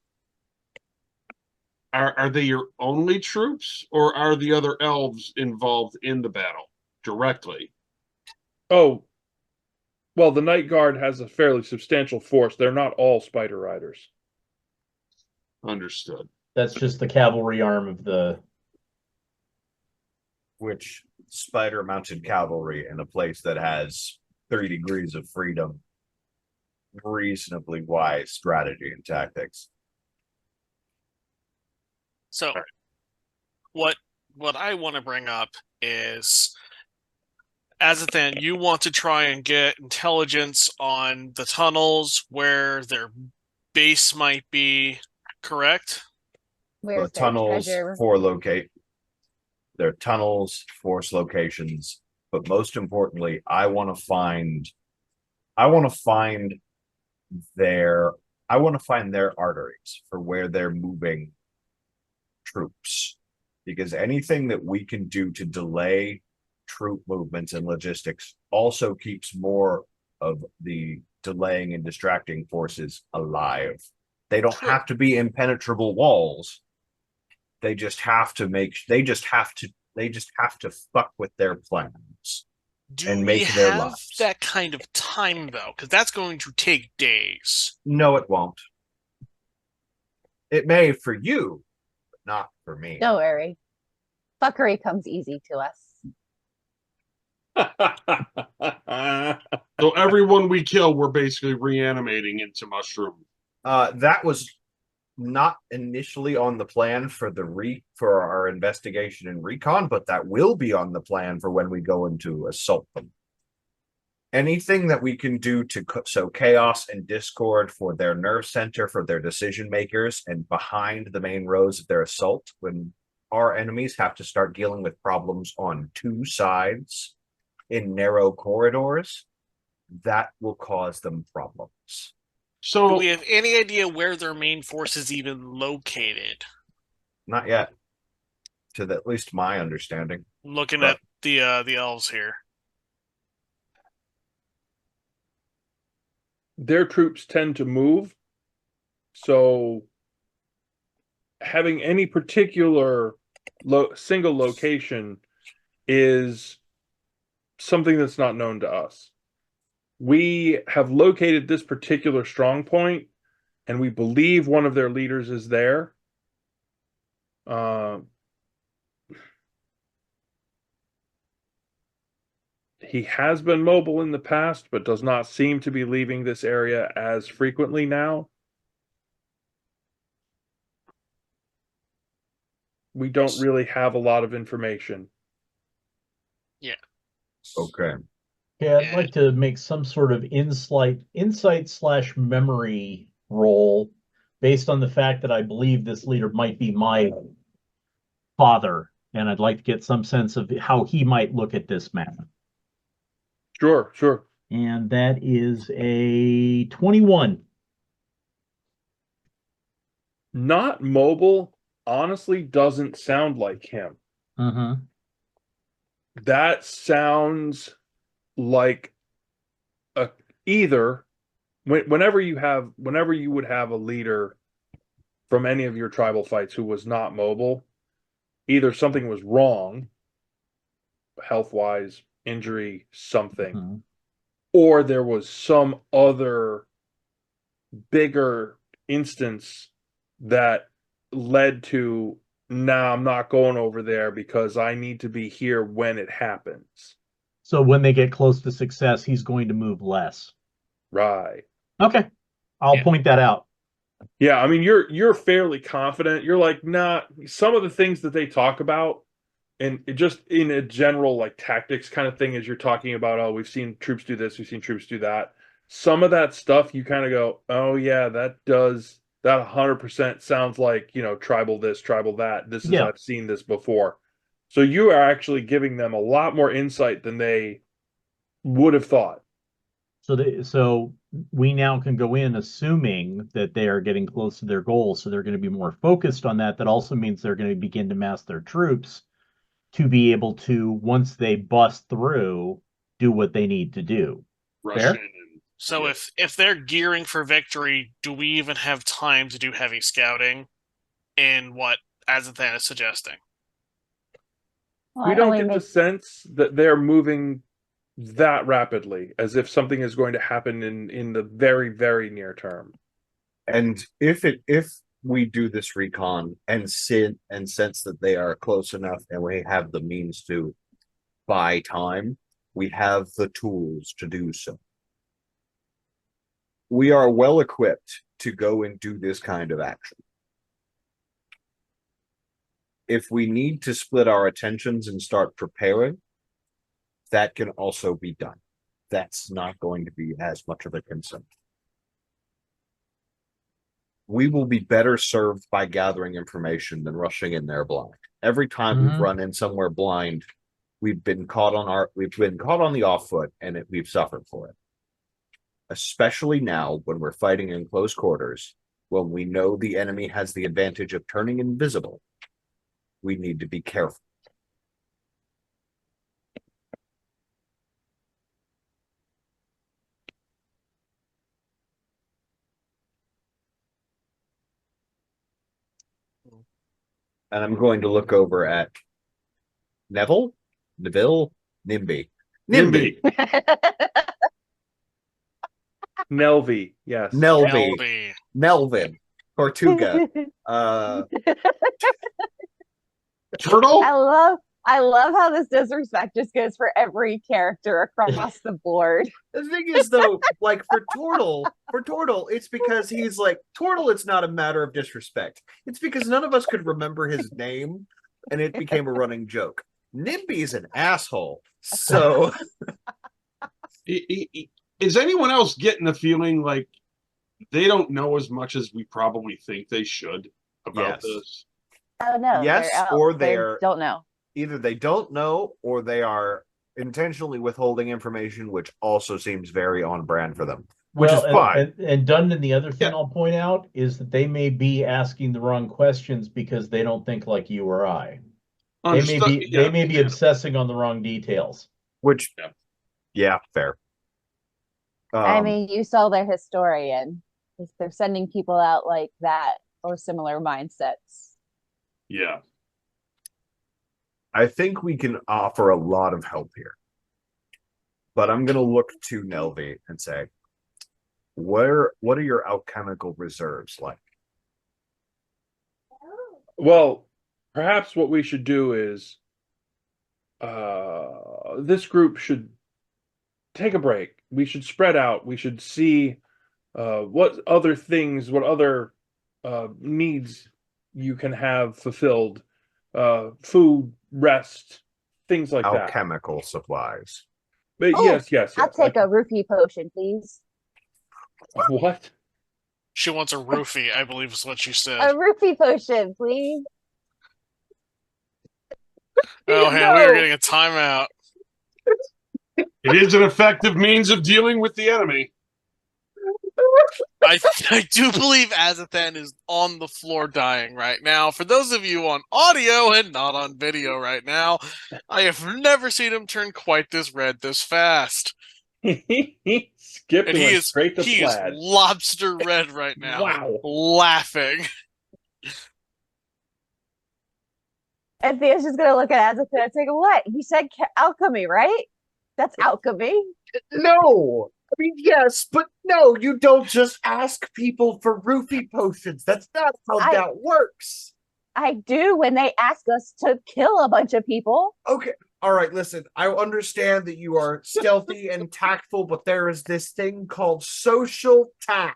[SPEAKER 6] are they your only troops, or are the other elves involved in the battle directly?
[SPEAKER 1] Oh, well, the Night Guard has a fairly substantial force. They're not all spider riders.
[SPEAKER 6] Understood.
[SPEAKER 4] That's just the cavalry arm of the.
[SPEAKER 2] Which spider mounted cavalry in a place that has 30 degrees of freedom, reasonably wise strategy and tactics.
[SPEAKER 3] So, what I want to bring up is, Azathan, you want to try and get intelligence on the tunnels where their base might be, correct?
[SPEAKER 5] Where's
[SPEAKER 2] The
[SPEAKER 5] their
[SPEAKER 2] tunnels
[SPEAKER 5] treasure?
[SPEAKER 2] for locate their tunnels, force locations, but most importantly, I want to find their arteries for where they're moving troops, because anything that we can do to delay troop movements and logistics also keeps more of the delaying and distracting forces alive. They don't
[SPEAKER 3] True.
[SPEAKER 2] have to be impenetrable walls. They just have to fuck with their plans.
[SPEAKER 3] Do
[SPEAKER 2] And
[SPEAKER 3] we
[SPEAKER 2] make their
[SPEAKER 3] have
[SPEAKER 2] lives.
[SPEAKER 3] that kind of time though? Because that's going to take days.
[SPEAKER 2] No, it won't. It may for you, but not for me.
[SPEAKER 5] Don't worry. Fuckery comes easy to us.
[SPEAKER 6] So everyone we kill, we're basically reanimating into mushroom.
[SPEAKER 2] That was not initially on the plan for for our investigation and recon, but that will be on the plan for when we go into assault them. Anything that we can do to sow chaos and discord for their nerve center, for their decision makers, and behind the main rows of their assault, when our enemies have to start dealing with problems on two sides in narrow corridors, that will cause them problems.
[SPEAKER 3] Do
[SPEAKER 6] So
[SPEAKER 3] we have any idea where their main force is even located?
[SPEAKER 2] Not yet, at least my understanding.
[SPEAKER 3] I'm looking
[SPEAKER 2] But-
[SPEAKER 3] at the elves here.
[SPEAKER 1] Their troops tend to move, so having any particular single location is something that's not known to us. We have located this particular strong point, and we believe one of their leaders is there. He has been mobile in the past, but does not seem to be leaving this area as frequently now. We don't really have a lot of information.
[SPEAKER 2] Okay.
[SPEAKER 4] Yeah, I'd like to make some sort of insight/memory roll based on the fact that I believe this leader might be my father, and I'd like to get some sense of how he might look at this map.
[SPEAKER 1] Sure, sure.
[SPEAKER 4] And that is a 21.
[SPEAKER 1] Not mobile, honestly, doesn't sound like him.
[SPEAKER 4] Mm-hmm.
[SPEAKER 1] That sounds like either whenever you would have a leader from any of your tribal fights who was not mobile, either something was wrong, health-wise, injury, something,
[SPEAKER 4] Mm-hmm.
[SPEAKER 1] or there was some other bigger instance that led to, nah, I'm not going over there because I need to be here when it happens.
[SPEAKER 4] So when they get close to success, he's going to move less.
[SPEAKER 1] Right.
[SPEAKER 4] Okay. I'll point that out.
[SPEAKER 1] Yeah, I mean you're fairly confident. You're like, nah, some of the things that they talk about, and it just in a general like tactics kind of thing, as you're talking about, oh, we've seen troops do this, we've seen troops do that. Some of that stuff you kind of go, oh yeah, that 100% sounds like, tribal this, tribal that. This is,
[SPEAKER 4] Yeah.
[SPEAKER 1] I've seen this before. So you are actually giving them a lot more insight than they would have thought.
[SPEAKER 4] So we now can go in assuming that they are getting close to their goal. So they're going to be more focused on that. That also means they're going to begin to mass their troops to be able to, once they bust through, do what they need to do.
[SPEAKER 6] rush
[SPEAKER 4] Fair?
[SPEAKER 6] in and
[SPEAKER 3] So
[SPEAKER 6] Yeah.
[SPEAKER 3] if they're gearing for victory, do we even have time to do heavy scouting in what Azathan is suggesting?
[SPEAKER 5] Why
[SPEAKER 1] We don't
[SPEAKER 5] we
[SPEAKER 1] get the
[SPEAKER 5] make
[SPEAKER 1] sense that they're moving that rapidly, as if something is going to happen in the very, very near term.
[SPEAKER 2] And if we do this recon and sense that they are close enough and we have the means to buy time, we have the tools to do so. We are well equipped to go and do this kind of action. If we need to split our attentions and start preparing, that can also be done. That's not going to be as much of a concern. We will be better served by gathering information than rushing in there blind. Every time we've
[SPEAKER 4] Mhm.
[SPEAKER 2] run in somewhere blind, we've been caught on the off foot, and we've suffered for it. Especially now when we're fighting in close quarters, when we know the enemy has the advantage of turning invisible, we need to be careful. And I'm going to look over at Neville, Nimby.
[SPEAKER 1] Nelvi, yes.
[SPEAKER 2] Nelby, Nelvin, Tortuga,
[SPEAKER 6] turtle.
[SPEAKER 5] I love how this disrespect just goes for every character across the board.
[SPEAKER 2] The thing is, though, like for Tortle, it's because he's like Tortle. It's not a matter of disrespect. It's because none of us could remember his name, and it became a running joke. Nimby's an asshole. So,
[SPEAKER 6] is anyone else getting the feeling like they don't know as much as we probably think they should about this?
[SPEAKER 5] Oh no.
[SPEAKER 2] Yes, or they're
[SPEAKER 5] don't know.
[SPEAKER 2] Either they don't know, or they are intentionally withholding information, which also seems very on brand for them. Which is fine.
[SPEAKER 4] And Dundon, the other thing I'll point out is that they may be asking the wrong questions because they don't think like you or I. They may be obsessing on the wrong details.
[SPEAKER 2] Which, fair.
[SPEAKER 5] I mean, you saw their historian. They're sending people out like that or similar mindsets.
[SPEAKER 6] Yeah.
[SPEAKER 2] I think we can offer a lot of help here. But I'm going to look to Nelvi and say, what are your alchemical reserves like?
[SPEAKER 1] Well, perhaps what we should do is this group should take a break. We should spread out. We should see what other things, what other needs you can have fulfilled. Food, rest, things like that.
[SPEAKER 2] Alchemical supplies.
[SPEAKER 1] But yes.
[SPEAKER 5] I'll take a roofie potion, please.
[SPEAKER 1] What?
[SPEAKER 3] She wants a roofie, I believe is what she said.
[SPEAKER 5] A roofie potion, please.
[SPEAKER 3] Oh, hey, we are getting a timeout.
[SPEAKER 6] It is an effective means of dealing with the enemy.
[SPEAKER 3] I do believe Azathan is on the floor dying right now. For those of you on audio and not on video right now, I have never seen him turn quite this red this fast.
[SPEAKER 1] He skipped and went straight to
[SPEAKER 3] he is
[SPEAKER 1] plaid.
[SPEAKER 3] lobster red right now.
[SPEAKER 1] Wow.
[SPEAKER 3] Laughing.
[SPEAKER 5] And Thea's just gonna look at Azathan and say, "What? You said alchemy, right? That's alchemy."
[SPEAKER 2] No. I mean, yes, but no, you don't just ask people for roofie potions. That's not how that works.
[SPEAKER 5] I do when they ask us to kill a bunch of people.
[SPEAKER 2] Okay. All right, listen, I understand that you are stealthy and tactful, but there is this thing called social tact.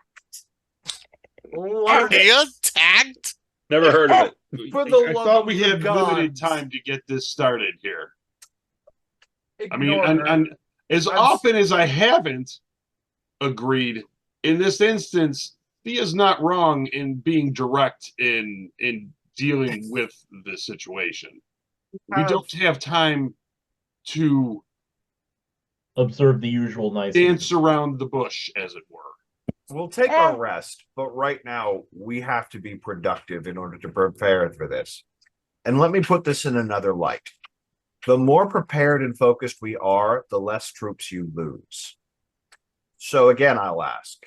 [SPEAKER 3] Idea? Tact?
[SPEAKER 1] Never heard of it.
[SPEAKER 2] For the
[SPEAKER 6] I
[SPEAKER 2] love
[SPEAKER 6] thought
[SPEAKER 2] of
[SPEAKER 6] we
[SPEAKER 2] the
[SPEAKER 6] had limited
[SPEAKER 2] gods.
[SPEAKER 6] time to get this started here. I mean,
[SPEAKER 2] Ignore her.
[SPEAKER 6] and as often as I haven't agreed, in this instance, Thea's not wrong in being direct in dealing with this situation. We don't have time to
[SPEAKER 4] observe the usual nice
[SPEAKER 6] dance around the bush, as it were.
[SPEAKER 2] We'll take our rest, but right now we have to be productive in order to prepare for this. And let me put this in another light. The more prepared and focused we are, the less troops you lose. So again, I'll ask,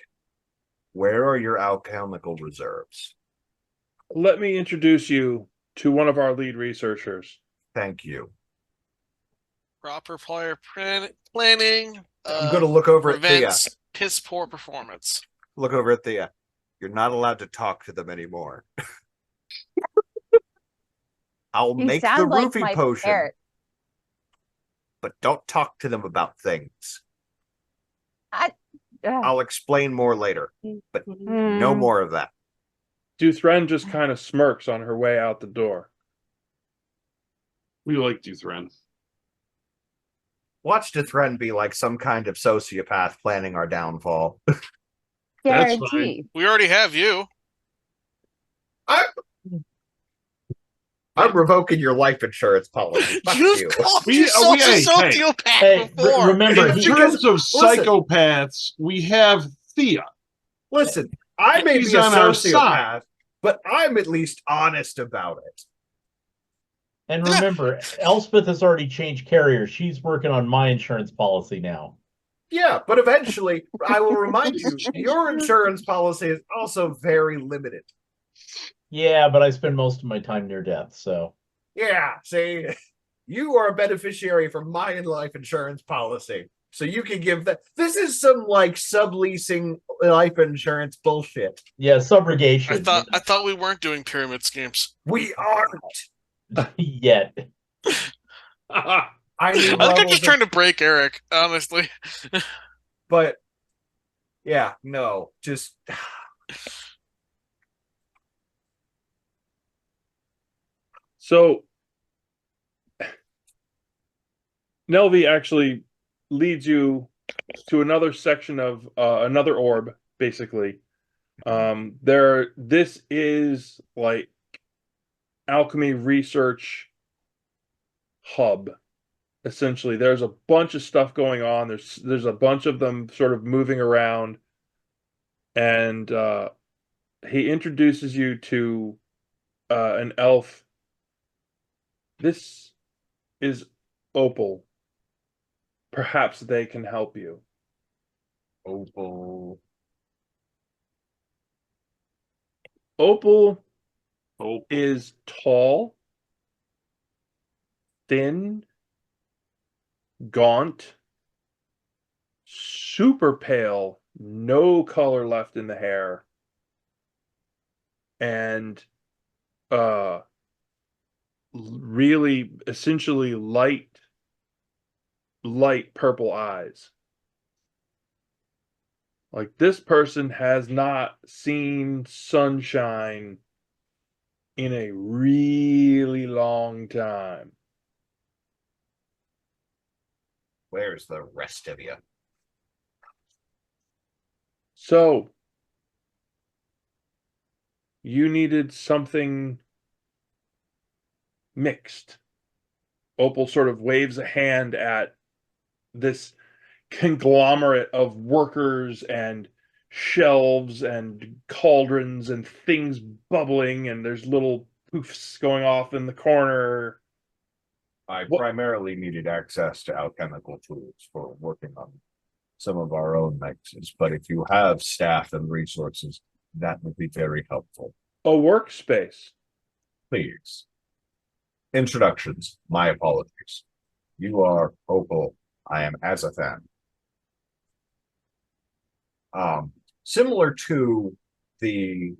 [SPEAKER 2] where are your alchemical reserves?
[SPEAKER 1] Let me introduce you to one of our lead researchers.
[SPEAKER 2] Thank you.
[SPEAKER 3] Proper player planning.
[SPEAKER 2] I'm going to look over at Thea.
[SPEAKER 3] Prevents piss poor performance.
[SPEAKER 2] Look over at Thea. You're not allowed to talk to them anymore. I'll make the roofie potion.
[SPEAKER 5] Parrot.
[SPEAKER 2] But don't talk to them about things. I'll explain more later, but no more of that.
[SPEAKER 1] Duthren just kind of smirks on her way out the door.
[SPEAKER 6] We like Duthren.
[SPEAKER 2] Watch Duthren be like some kind of sociopath planning our downfall.
[SPEAKER 5] Guaranteed.
[SPEAKER 3] We already have you.
[SPEAKER 2] I'm revoking your life insurance policy. Fuck you.
[SPEAKER 3] Called yourself a sociopath before.
[SPEAKER 4] Remember,
[SPEAKER 6] in terms of psychopaths, we have Thea.
[SPEAKER 2] Listen, I may be a sociopath, but I'm at least honest about it.
[SPEAKER 4] And remember, Elspeth has already changed carriers. She's working on my insurance policy now.
[SPEAKER 2] Yeah, but eventually, I will remind you, your insurance policy is also very limited.
[SPEAKER 4] Yeah, but I spend most of my time near death, so.
[SPEAKER 2] Yeah, see, you are a beneficiary from my life insurance policy. So you can give that. This is some like subleasing life insurance bullshit.
[SPEAKER 4] Yeah, subrogation.
[SPEAKER 3] I thought we weren't doing pyramid schemes.
[SPEAKER 2] We aren't.
[SPEAKER 4] Yet.
[SPEAKER 2] I
[SPEAKER 3] I
[SPEAKER 2] need
[SPEAKER 3] think I'm
[SPEAKER 2] levels
[SPEAKER 3] just
[SPEAKER 2] of-
[SPEAKER 3] trying to break Eric, honestly.
[SPEAKER 2] but yeah, no, just
[SPEAKER 1] So Nelvi actually leads you to another section of another orb, basically. This is like alchemy research hub. Essentially, there's a bunch of stuff going on. There's a bunch of them sort of moving around, and he introduces you to an elf. This is Opal. Perhaps they can help you.
[SPEAKER 2] Opal.
[SPEAKER 1] Opal
[SPEAKER 6] Oh,
[SPEAKER 1] is tall, thin, gaunt, super pale, no color left in the hair, and uh really essentially light purple eyes. Like this person has not seen sunshine in a really long time.
[SPEAKER 2] Where's the rest of you?
[SPEAKER 1] So you needed something mixed. Opal sort of waves a hand at this conglomerate of workers and shelves and cauldrons and things bubbling, and there's little poofs going off in the corner.
[SPEAKER 2] I
[SPEAKER 1] What?
[SPEAKER 2] primarily needed access to alchemical tools for working on some of our own mixes, but if you have staff and resources, that would be very helpful.
[SPEAKER 1] A workspace.
[SPEAKER 2] Please. Introductions. My apologies. You are Opal. I am Azathan. Similar to the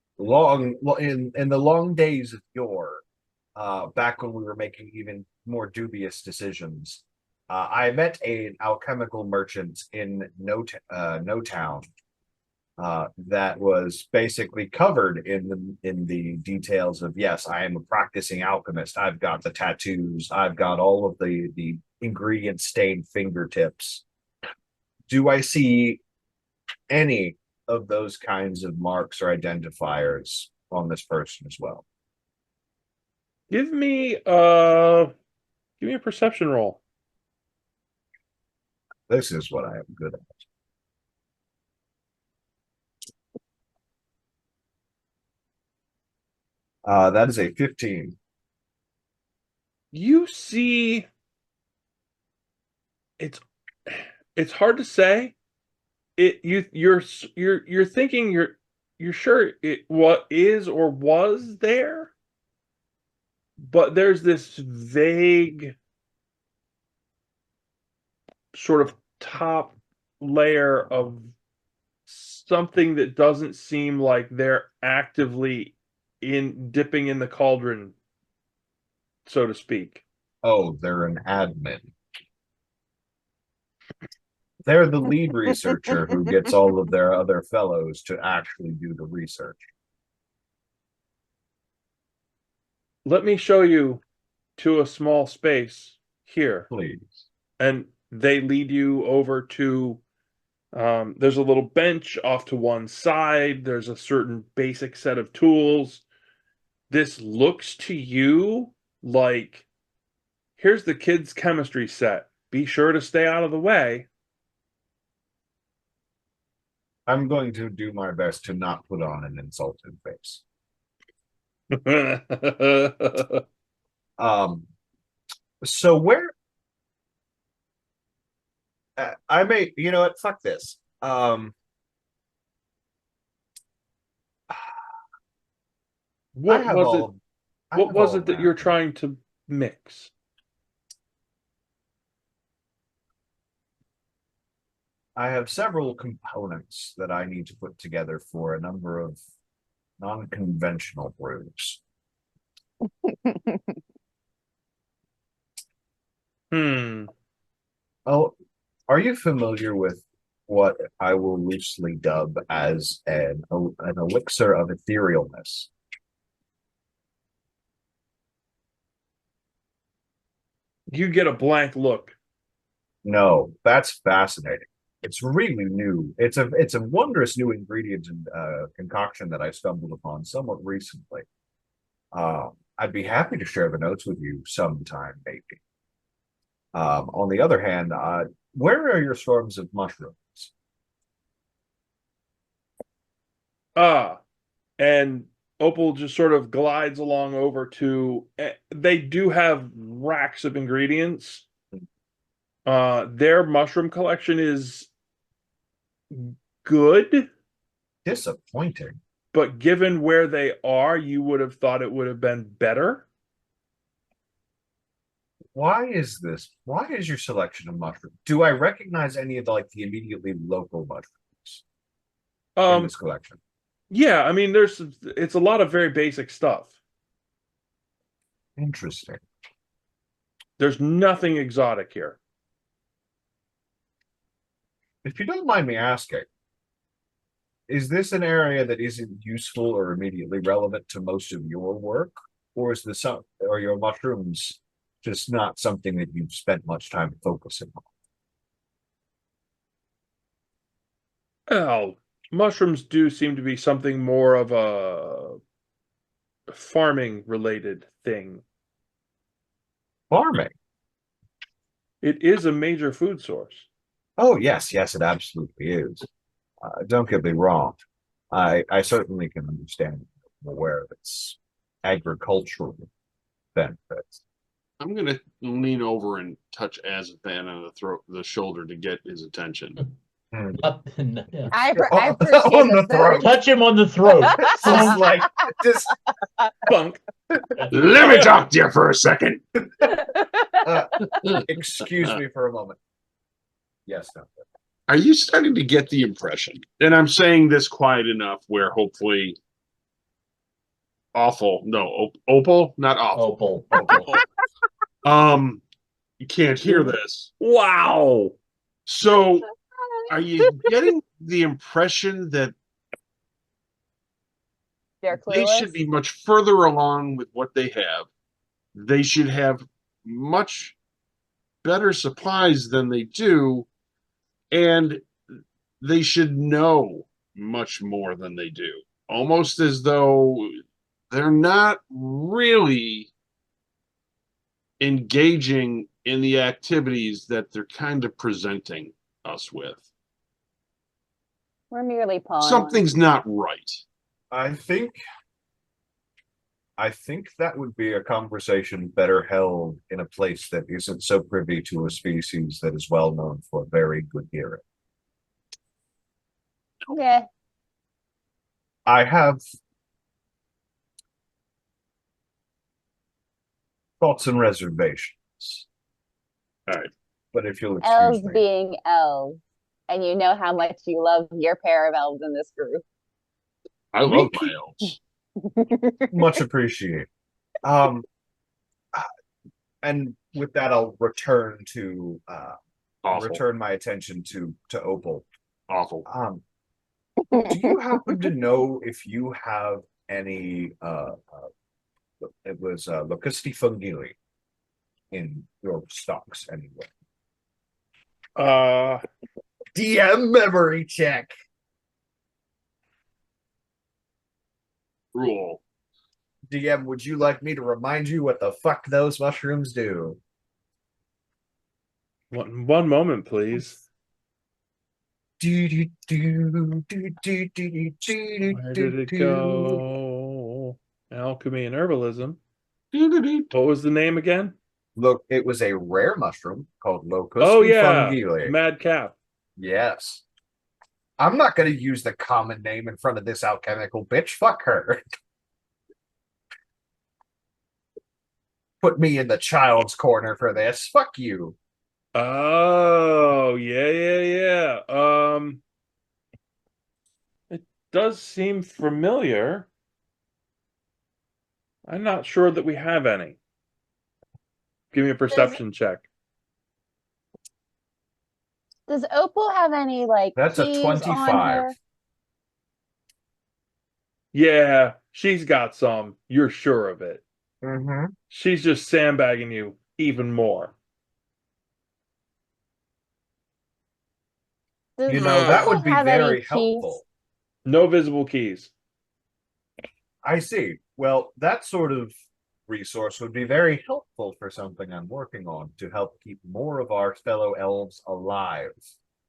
[SPEAKER 2] in the long days of yore, back when we were making even more dubious decisions, I met an alchemical merchant in No Town that was basically covered in the details of, yes, I am a practicing alchemist. I've got the tattoos. I've got all of the ingredient stained fingertips. Do I see any of those kinds of marks or identifiers on this person as well?
[SPEAKER 1] Give me a perception roll.
[SPEAKER 2] This is what I am good at. That is a 15.
[SPEAKER 1] You see, it's hard to say. You're thinking you're sure it what is or was there, but there's this vague sort of top layer of something that doesn't seem like they're actively in dipping in the cauldron, so to speak.
[SPEAKER 2] Oh, they're an admin. They're the lead researcher who gets all of their other fellows to actually do the research.
[SPEAKER 1] Let me show you to a small space here.
[SPEAKER 2] Please.
[SPEAKER 1] And they lead you over to there's a little bench off to one side. There's a certain basic set of tools. This looks to you like here's the kids' chemistry set. Be sure to stay out of the way.
[SPEAKER 2] I'm going to do my best to not put on an insulted face. So where I may, you know what, fuck this.
[SPEAKER 1] What
[SPEAKER 2] I have
[SPEAKER 1] was
[SPEAKER 2] all,
[SPEAKER 1] it?
[SPEAKER 2] I
[SPEAKER 1] What
[SPEAKER 2] have
[SPEAKER 1] was
[SPEAKER 2] all
[SPEAKER 1] it that you're
[SPEAKER 2] that.
[SPEAKER 1] trying to mix?
[SPEAKER 2] I have several components that I need to put together for a number of non-conventional brews.
[SPEAKER 1] Hmm.
[SPEAKER 2] Oh, are you familiar with what I will loosely dub as an elixir of etherealness?
[SPEAKER 1] You get a blank look.
[SPEAKER 2] No, that's fascinating. It's really new. It's a wondrous new ingredient and concoction that I stumbled upon somewhat recently. I'd be happy to share the notes with you sometime, maybe. On the other hand, where are your swarms of mushrooms?
[SPEAKER 1] Ah, and Opal just sort of glides along over to. They do have racks of ingredients. Their mushroom collection is good,
[SPEAKER 2] Disappointing.
[SPEAKER 1] but given where they are, you would have thought it would have been better.
[SPEAKER 2] Why is this? Why is your selection of mushrooms? Do I recognize any of the immediately local mushrooms in this collection?
[SPEAKER 1] Yeah, I mean, it's a lot of very basic stuff.
[SPEAKER 2] Interesting.
[SPEAKER 1] There's nothing exotic here.
[SPEAKER 2] If you don't mind me asking, is this an area that isn't useful or immediately relevant to most of your work, or is this or your mushrooms just not something that you've spent much time focusing on?
[SPEAKER 1] Well, mushrooms do seem to be something more of a farming related thing.
[SPEAKER 2] Farming.
[SPEAKER 1] It is a major food source.
[SPEAKER 2] Oh yes, yes, it absolutely is. Don't get me wrong. I certainly can understand. I'm aware of its agricultural benefits.
[SPEAKER 6] I'm gonna lean over and touch Azathan on the shoulder to get his attention.
[SPEAKER 4] Yeah.
[SPEAKER 5] I
[SPEAKER 2] On
[SPEAKER 5] appreciate
[SPEAKER 2] the throat.
[SPEAKER 4] Touch him on the throat.
[SPEAKER 2] Just like just
[SPEAKER 1] Bunk.
[SPEAKER 6] Let me talk to you for a second.
[SPEAKER 2] excuse me for a moment. Yes, no.
[SPEAKER 6] Are you starting to get the impression? And I'm saying this quiet enough where hopefully Opal, not awful.
[SPEAKER 4] Opal.
[SPEAKER 6] You can't hear this.
[SPEAKER 1] Wow.
[SPEAKER 6] So are you getting the impression that
[SPEAKER 5] They're
[SPEAKER 6] they should
[SPEAKER 5] clueless.
[SPEAKER 6] be much further along with what they have? They should have much better supplies than they do, and they should know much more than they do. Almost as though they're not really engaging in the activities that they're kind of presenting us with.
[SPEAKER 5] We're merely pawns.
[SPEAKER 6] Something's not right.
[SPEAKER 2] I think that would be a conversation better held in a place that isn't so privy to a species that is well known for very good hearing.
[SPEAKER 5] Yeah.
[SPEAKER 2] I have thoughts and reservations.
[SPEAKER 6] All right.
[SPEAKER 2] But if you'll
[SPEAKER 5] Elves
[SPEAKER 2] excuse me.
[SPEAKER 5] being elves. And you know how much you love your pair of elves in this group.
[SPEAKER 6] I love my elves.
[SPEAKER 2] Much appreciated. And with that, I'll return to
[SPEAKER 6] Awful.
[SPEAKER 2] return my attention to Opal.
[SPEAKER 6] Awful.
[SPEAKER 2] Do you happen to know if you have any it was Locusti fungili in your stocks anyway? DM memory check.
[SPEAKER 6] Rule.
[SPEAKER 2] DM, would you like me to remind you what the fuck those mushrooms do?
[SPEAKER 1] One moment, please. Where did it go? Alchemy and herbalism. What was the name again?
[SPEAKER 2] Look, it was a rare mushroom called Locusti
[SPEAKER 1] Oh yeah,
[SPEAKER 2] fungili.
[SPEAKER 1] Mad Cap.
[SPEAKER 2] Yes. I'm not going to use the common name in front of this alchemical bitch. Fuck her. Put me in the child's corner for this. Fuck you.
[SPEAKER 1] Oh yeah. It does seem familiar. I'm not sure that we have any. Give me a perception check.
[SPEAKER 5] Does Opal have any like
[SPEAKER 2] That's a
[SPEAKER 5] keys on
[SPEAKER 2] 25.
[SPEAKER 5] her?
[SPEAKER 1] Yeah, she's got some. You're sure of it.
[SPEAKER 2] Mm-hmm.
[SPEAKER 1] She's just sandbagging you even more.
[SPEAKER 5] Does
[SPEAKER 2] You know, that
[SPEAKER 5] Opal
[SPEAKER 2] would be
[SPEAKER 5] have any
[SPEAKER 2] very
[SPEAKER 5] keys?
[SPEAKER 2] helpful.
[SPEAKER 1] No visible keys.
[SPEAKER 2] I see. Well, that sort of resource would be very helpful for something I'm working on to help keep more of our fellow elves alive.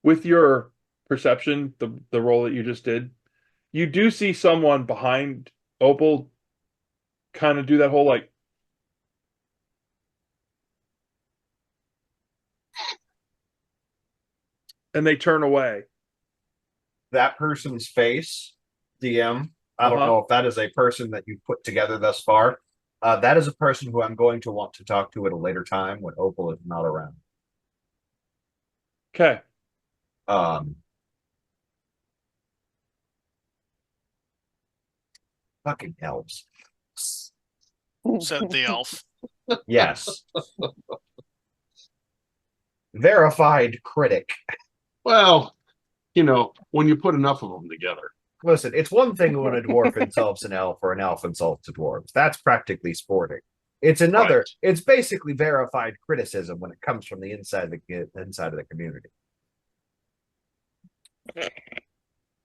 [SPEAKER 1] With your perception, the roll that you just did, you do see someone behind Opal kind of do that whole like, and they turn away.
[SPEAKER 2] That person's face, DM, I don't
[SPEAKER 1] Uh-huh.
[SPEAKER 2] know if that is a person that you've put together thus far. That is a person who I'm going to want to talk to at a later time when Opal is not around.
[SPEAKER 1] Okay.
[SPEAKER 2] Fucking elves.
[SPEAKER 3] Said the elf.
[SPEAKER 2] Yes. Verified critic.
[SPEAKER 6] Well, when you put enough of them together.
[SPEAKER 2] Listen, it's one thing when a dwarf insults an elf or an elf insults a dwarf. That's practically sporting. It's another.
[SPEAKER 6] Right.
[SPEAKER 2] It's basically verified criticism when it comes from the inside of the community.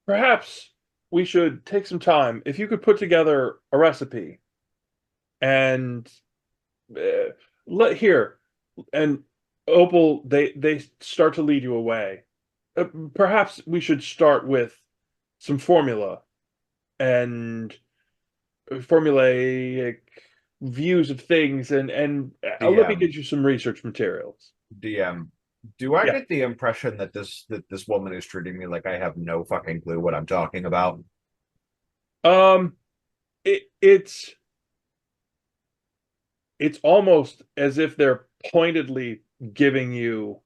[SPEAKER 1] Perhaps we should take some time. If you could put together a recipe and let here and Opal, they start to lead you away. Perhaps we should start with some formula and formulaic views of things, and let me get you some research materials.
[SPEAKER 2] DM, do I
[SPEAKER 1] Yeah.
[SPEAKER 2] get the impression that this woman is treating me like I have no fucking clue what I'm talking about?
[SPEAKER 1] It's almost as if they're pointedly giving you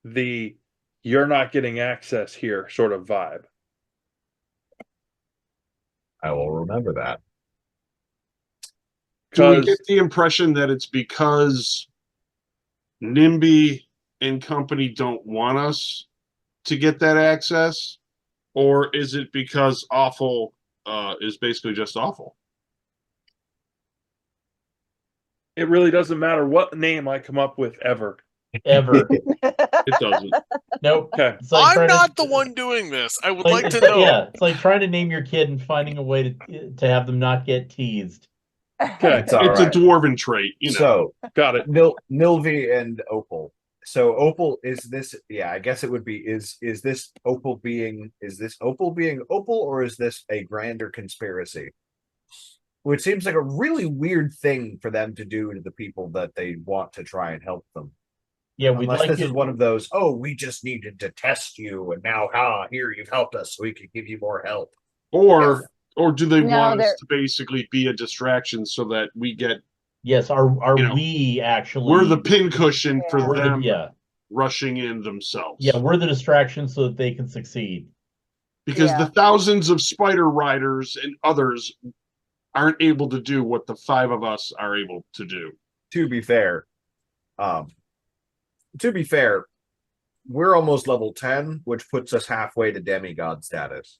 [SPEAKER 1] the "you're not getting access here" sort of vibe.
[SPEAKER 2] I will remember that.
[SPEAKER 6] Do we
[SPEAKER 1] Because
[SPEAKER 6] get the impression that it's because NIMBY and company don't want us to get that access? Or is it because awful is basically just awful?
[SPEAKER 1] it really doesn't matter what name I come up with ever.
[SPEAKER 4] Ever.
[SPEAKER 6] It doesn't.
[SPEAKER 4] Nope.
[SPEAKER 1] Okay.
[SPEAKER 4] It's like
[SPEAKER 3] I'm
[SPEAKER 4] trying
[SPEAKER 3] not
[SPEAKER 4] to,
[SPEAKER 3] the one doing this. I would
[SPEAKER 4] like,
[SPEAKER 3] like to know.
[SPEAKER 4] Yeah, it's like trying to name your kid and finding a way to have them not get teased.
[SPEAKER 1] Okay.
[SPEAKER 2] It's all
[SPEAKER 6] It's
[SPEAKER 2] right.
[SPEAKER 6] a dwarven trait,
[SPEAKER 2] So,
[SPEAKER 1] Got it.
[SPEAKER 2] Nilvi and Opal. So Opal is this? Yeah, I guess it would be. Is this Opal being? Is this Opal being Opal, or is this a grander conspiracy? Which seems like a really weird thing for them to do to the people that they want to try and help them.
[SPEAKER 4] Yeah, we'd
[SPEAKER 2] Unless
[SPEAKER 4] like
[SPEAKER 2] this
[SPEAKER 4] you.
[SPEAKER 2] is one of those. Oh, we just needed to test you, and now, here you've helped us, so we can give you more help.
[SPEAKER 6] Or do they
[SPEAKER 5] No,
[SPEAKER 6] want us
[SPEAKER 5] they're-
[SPEAKER 6] to basically be a distraction so that we get
[SPEAKER 4] Yes, are
[SPEAKER 6] You know,
[SPEAKER 4] we actually?
[SPEAKER 6] we're the pincushion for
[SPEAKER 5] Yeah.
[SPEAKER 6] them
[SPEAKER 4] Yeah,
[SPEAKER 6] rushing in themselves?
[SPEAKER 4] yeah, we're the distraction so that they can succeed.
[SPEAKER 6] Because
[SPEAKER 5] Yeah.
[SPEAKER 6] the thousands of spider riders and others aren't able to do what the five of us are able to do.
[SPEAKER 2] To be fair, we're almost level 10, which puts us halfway to demigod status.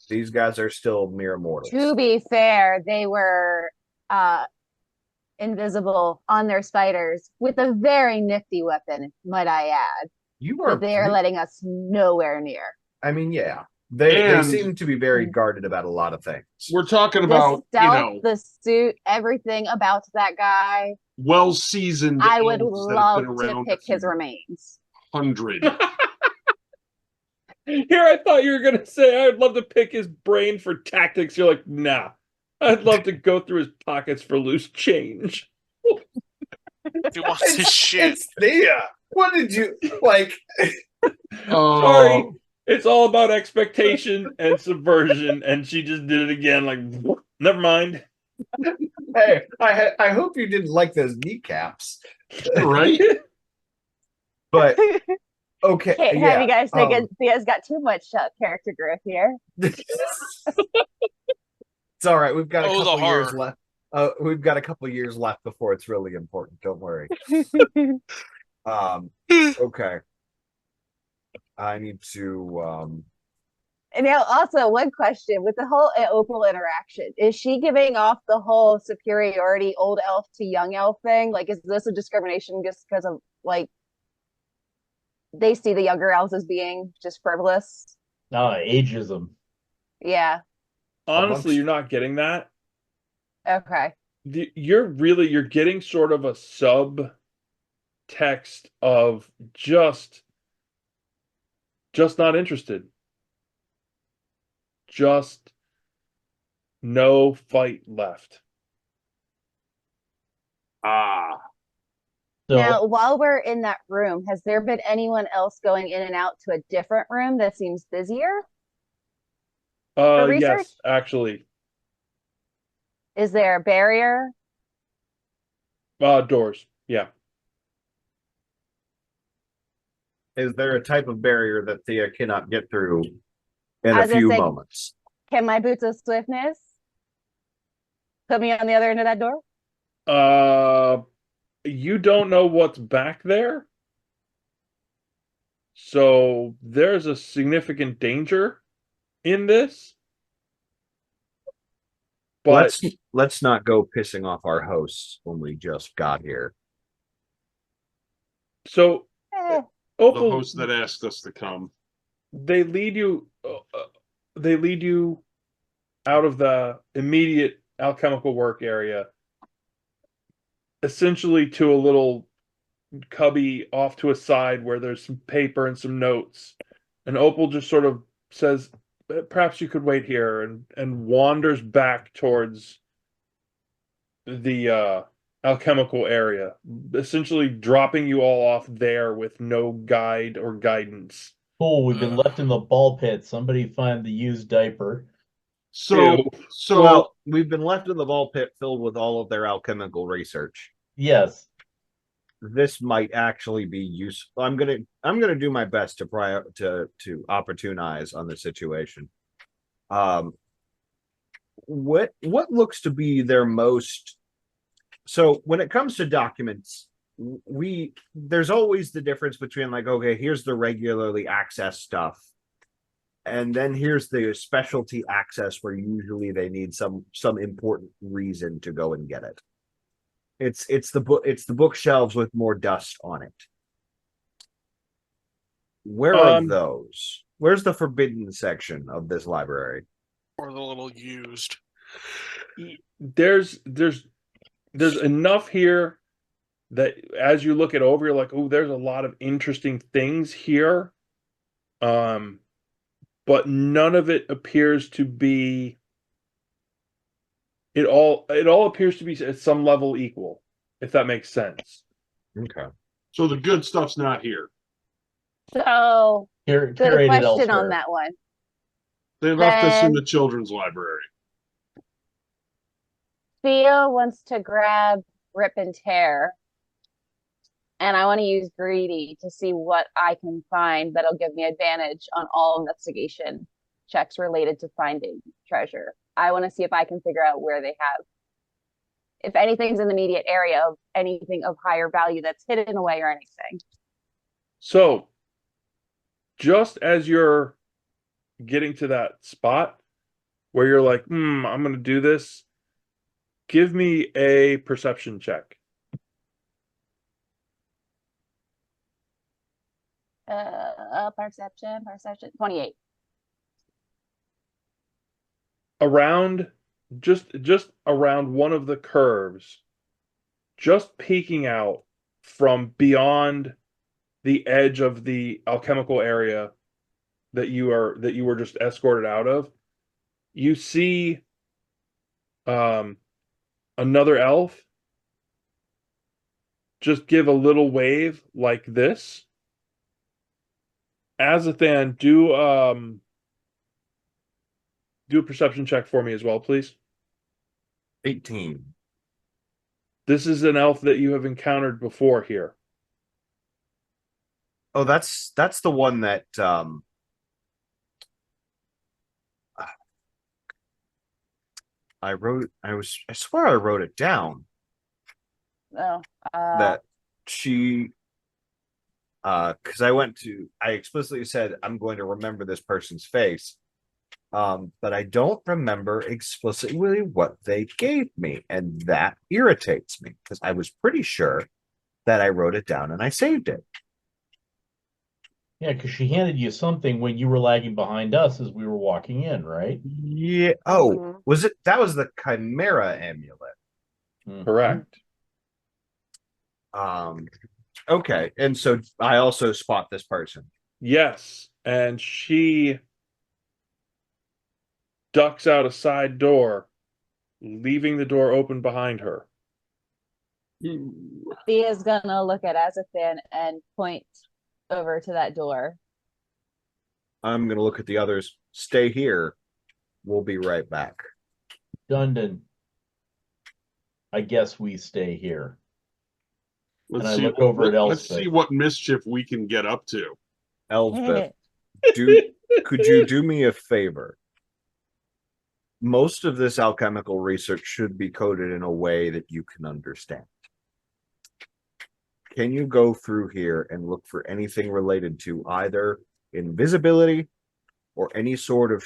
[SPEAKER 2] These guys are still mere mortals.
[SPEAKER 5] To be fair, they were invisible on their spiders with a very nifty weapon, might I add.
[SPEAKER 2] You are.
[SPEAKER 5] That they are letting us nowhere near.
[SPEAKER 2] I mean, yeah, they
[SPEAKER 6] And-
[SPEAKER 2] seem to be very guarded about a lot of things.
[SPEAKER 6] We're talking
[SPEAKER 5] The
[SPEAKER 6] about,
[SPEAKER 5] stealth, the suit, everything about that guy.
[SPEAKER 6] well-seasoned
[SPEAKER 5] I would
[SPEAKER 6] elves that have
[SPEAKER 5] love
[SPEAKER 6] been
[SPEAKER 5] to
[SPEAKER 6] around
[SPEAKER 5] pick his
[SPEAKER 6] a
[SPEAKER 5] remains.
[SPEAKER 6] 100.
[SPEAKER 1] Here, I thought you were gonna say I'd love to pick his brain for tactics. You're like, nah. I'd love to go through his pockets for loose change.
[SPEAKER 3] If he wants his shit.
[SPEAKER 2] It's Thea. What did you like?
[SPEAKER 6] Oh,
[SPEAKER 1] Sorry. It's all about expectation and subversion, and she just did it again. Like, never mind.
[SPEAKER 2] Hey, I hope you didn't like those kneecaps,
[SPEAKER 6] right?
[SPEAKER 2] but okay.
[SPEAKER 5] Can't
[SPEAKER 2] yeah,
[SPEAKER 5] have you guys think Thea's got too much character growth here.
[SPEAKER 2] It's all right. We've got a
[SPEAKER 3] Oh, the
[SPEAKER 2] couple years
[SPEAKER 3] horror.
[SPEAKER 2] left. We've got a couple years left before it's really important. Don't worry. Okay. I need to
[SPEAKER 5] And now, also, one question with the whole Opal interaction: is she giving off the whole superiority, old elf to young elf thing? Like, is this a discrimination just because of like they see the younger elves as being just frivolous?
[SPEAKER 4] Ageism.
[SPEAKER 5] Yeah.
[SPEAKER 1] Honestly, you're not getting that.
[SPEAKER 5] Okay.
[SPEAKER 1] You're getting sort of a subtext of just not interested. Just no fight left.
[SPEAKER 6] Ah,
[SPEAKER 4] So
[SPEAKER 5] Now, while we're in that room, has there been anyone else going in and out to a different room that seems busier for research?
[SPEAKER 1] Yes, actually.
[SPEAKER 5] Is there a barrier?
[SPEAKER 1] Doors. Yeah.
[SPEAKER 2] is there a type of barrier that Thea cannot get through in
[SPEAKER 5] I
[SPEAKER 2] a
[SPEAKER 5] was gonna
[SPEAKER 2] few
[SPEAKER 5] say,
[SPEAKER 2] moments?
[SPEAKER 5] can my boots of swiftness put me on the other end of that door?
[SPEAKER 1] You don't know what's back there. So there's a significant danger in this. But
[SPEAKER 2] Let's not go pissing off our hosts when we just got here.
[SPEAKER 1] so
[SPEAKER 5] Eh,
[SPEAKER 6] the
[SPEAKER 1] Opal,
[SPEAKER 6] host that asked us to come.
[SPEAKER 1] they lead you they lead you out of the immediate alchemical work area, essentially to a little cubby off to a side where there's some paper and some notes. And Opal just sort of says, perhaps you could wait here, and wanders back towards the alchemical area, essentially dropping you all off there with no guide or guidance.
[SPEAKER 4] cool. We've been left in the ball pit. Somebody find the used diaper.
[SPEAKER 6] So,
[SPEAKER 1] Ew.
[SPEAKER 2] Well, we've been left in the ball pit filled with all of their alchemical research.
[SPEAKER 4] Yes.
[SPEAKER 2] This might actually be useful. I'm gonna do my best to opportunize on the situation. What looks to be their most, so when it comes to documents, there's always the difference between like, okay, here's the regularly accessed stuff, and then here's the specialty access where usually they need some important reason to go and get it. It's the bookshelves with more dust on it. Where are those? Where's the forbidden section of this library?
[SPEAKER 3] Or the little used.
[SPEAKER 1] There's enough here that as you look it over, you're like, oh, there's a lot of interesting things here. But none of it appears to be, it all appears to be at some level equal, if that makes sense.
[SPEAKER 2] Okay.
[SPEAKER 6] so the good stuff's not here.
[SPEAKER 5] So, good
[SPEAKER 4] Curated
[SPEAKER 5] question
[SPEAKER 4] elsewhere.
[SPEAKER 5] on that one.
[SPEAKER 6] They left us in
[SPEAKER 5] Then-
[SPEAKER 6] the children's library.
[SPEAKER 5] Theo wants to grab Rip and Tear, and I want to use Greedy to see what I can find that'll give me advantage on all investigation checks related to finding treasure. I want to see if I can figure out where they have, if anything's in the immediate area of anything of higher value that's hidden away or anything.
[SPEAKER 1] So, just as you're getting to that spot where you're like, I'm going to do this, give me a perception check.
[SPEAKER 5] Perception, 28.
[SPEAKER 1] Around, just around one of the curves, just peeking out from beyond the edge of the alchemical area that you were just escorted out of, you see another elf just give a little wave like this. Azathan, do a perception check for me as well, please.
[SPEAKER 2] 18.
[SPEAKER 1] This is an elf that you have encountered before here.
[SPEAKER 2] Oh, that's the one that I swear I wrote it down.
[SPEAKER 5] Oh,
[SPEAKER 2] That she because I explicitly said I'm going to remember this person's face. But I don't remember explicitly what they gave me, and that irritates me because I was pretty sure that I wrote it down and I saved it.
[SPEAKER 4] Yeah, because she handed you something when you were lagging behind us as we were walking in, right?
[SPEAKER 2] Yeah. Oh, was it? That was the Chimera amulet.
[SPEAKER 4] Mhm.
[SPEAKER 1] Correct.
[SPEAKER 2] Okay, and so I also spot this person.
[SPEAKER 1] Yes, and she ducks out a side door, leaving the door open behind her.
[SPEAKER 5] Thea's gonna look at Azathan and point over to that door.
[SPEAKER 2] I'm gonna look at the others. Stay here. We'll be right back.
[SPEAKER 4] Dundon, I guess we stay here.
[SPEAKER 6] Let's
[SPEAKER 4] And I
[SPEAKER 6] see.
[SPEAKER 4] look over at
[SPEAKER 6] Let's
[SPEAKER 4] Elspeth.
[SPEAKER 6] see what mischief we can get up to.
[SPEAKER 2] Elsbeth, could you do me a favor? Most of this alchemical research should be coded in a way that you can understand. Can you go through here and look for anything related to either invisibility or any sort of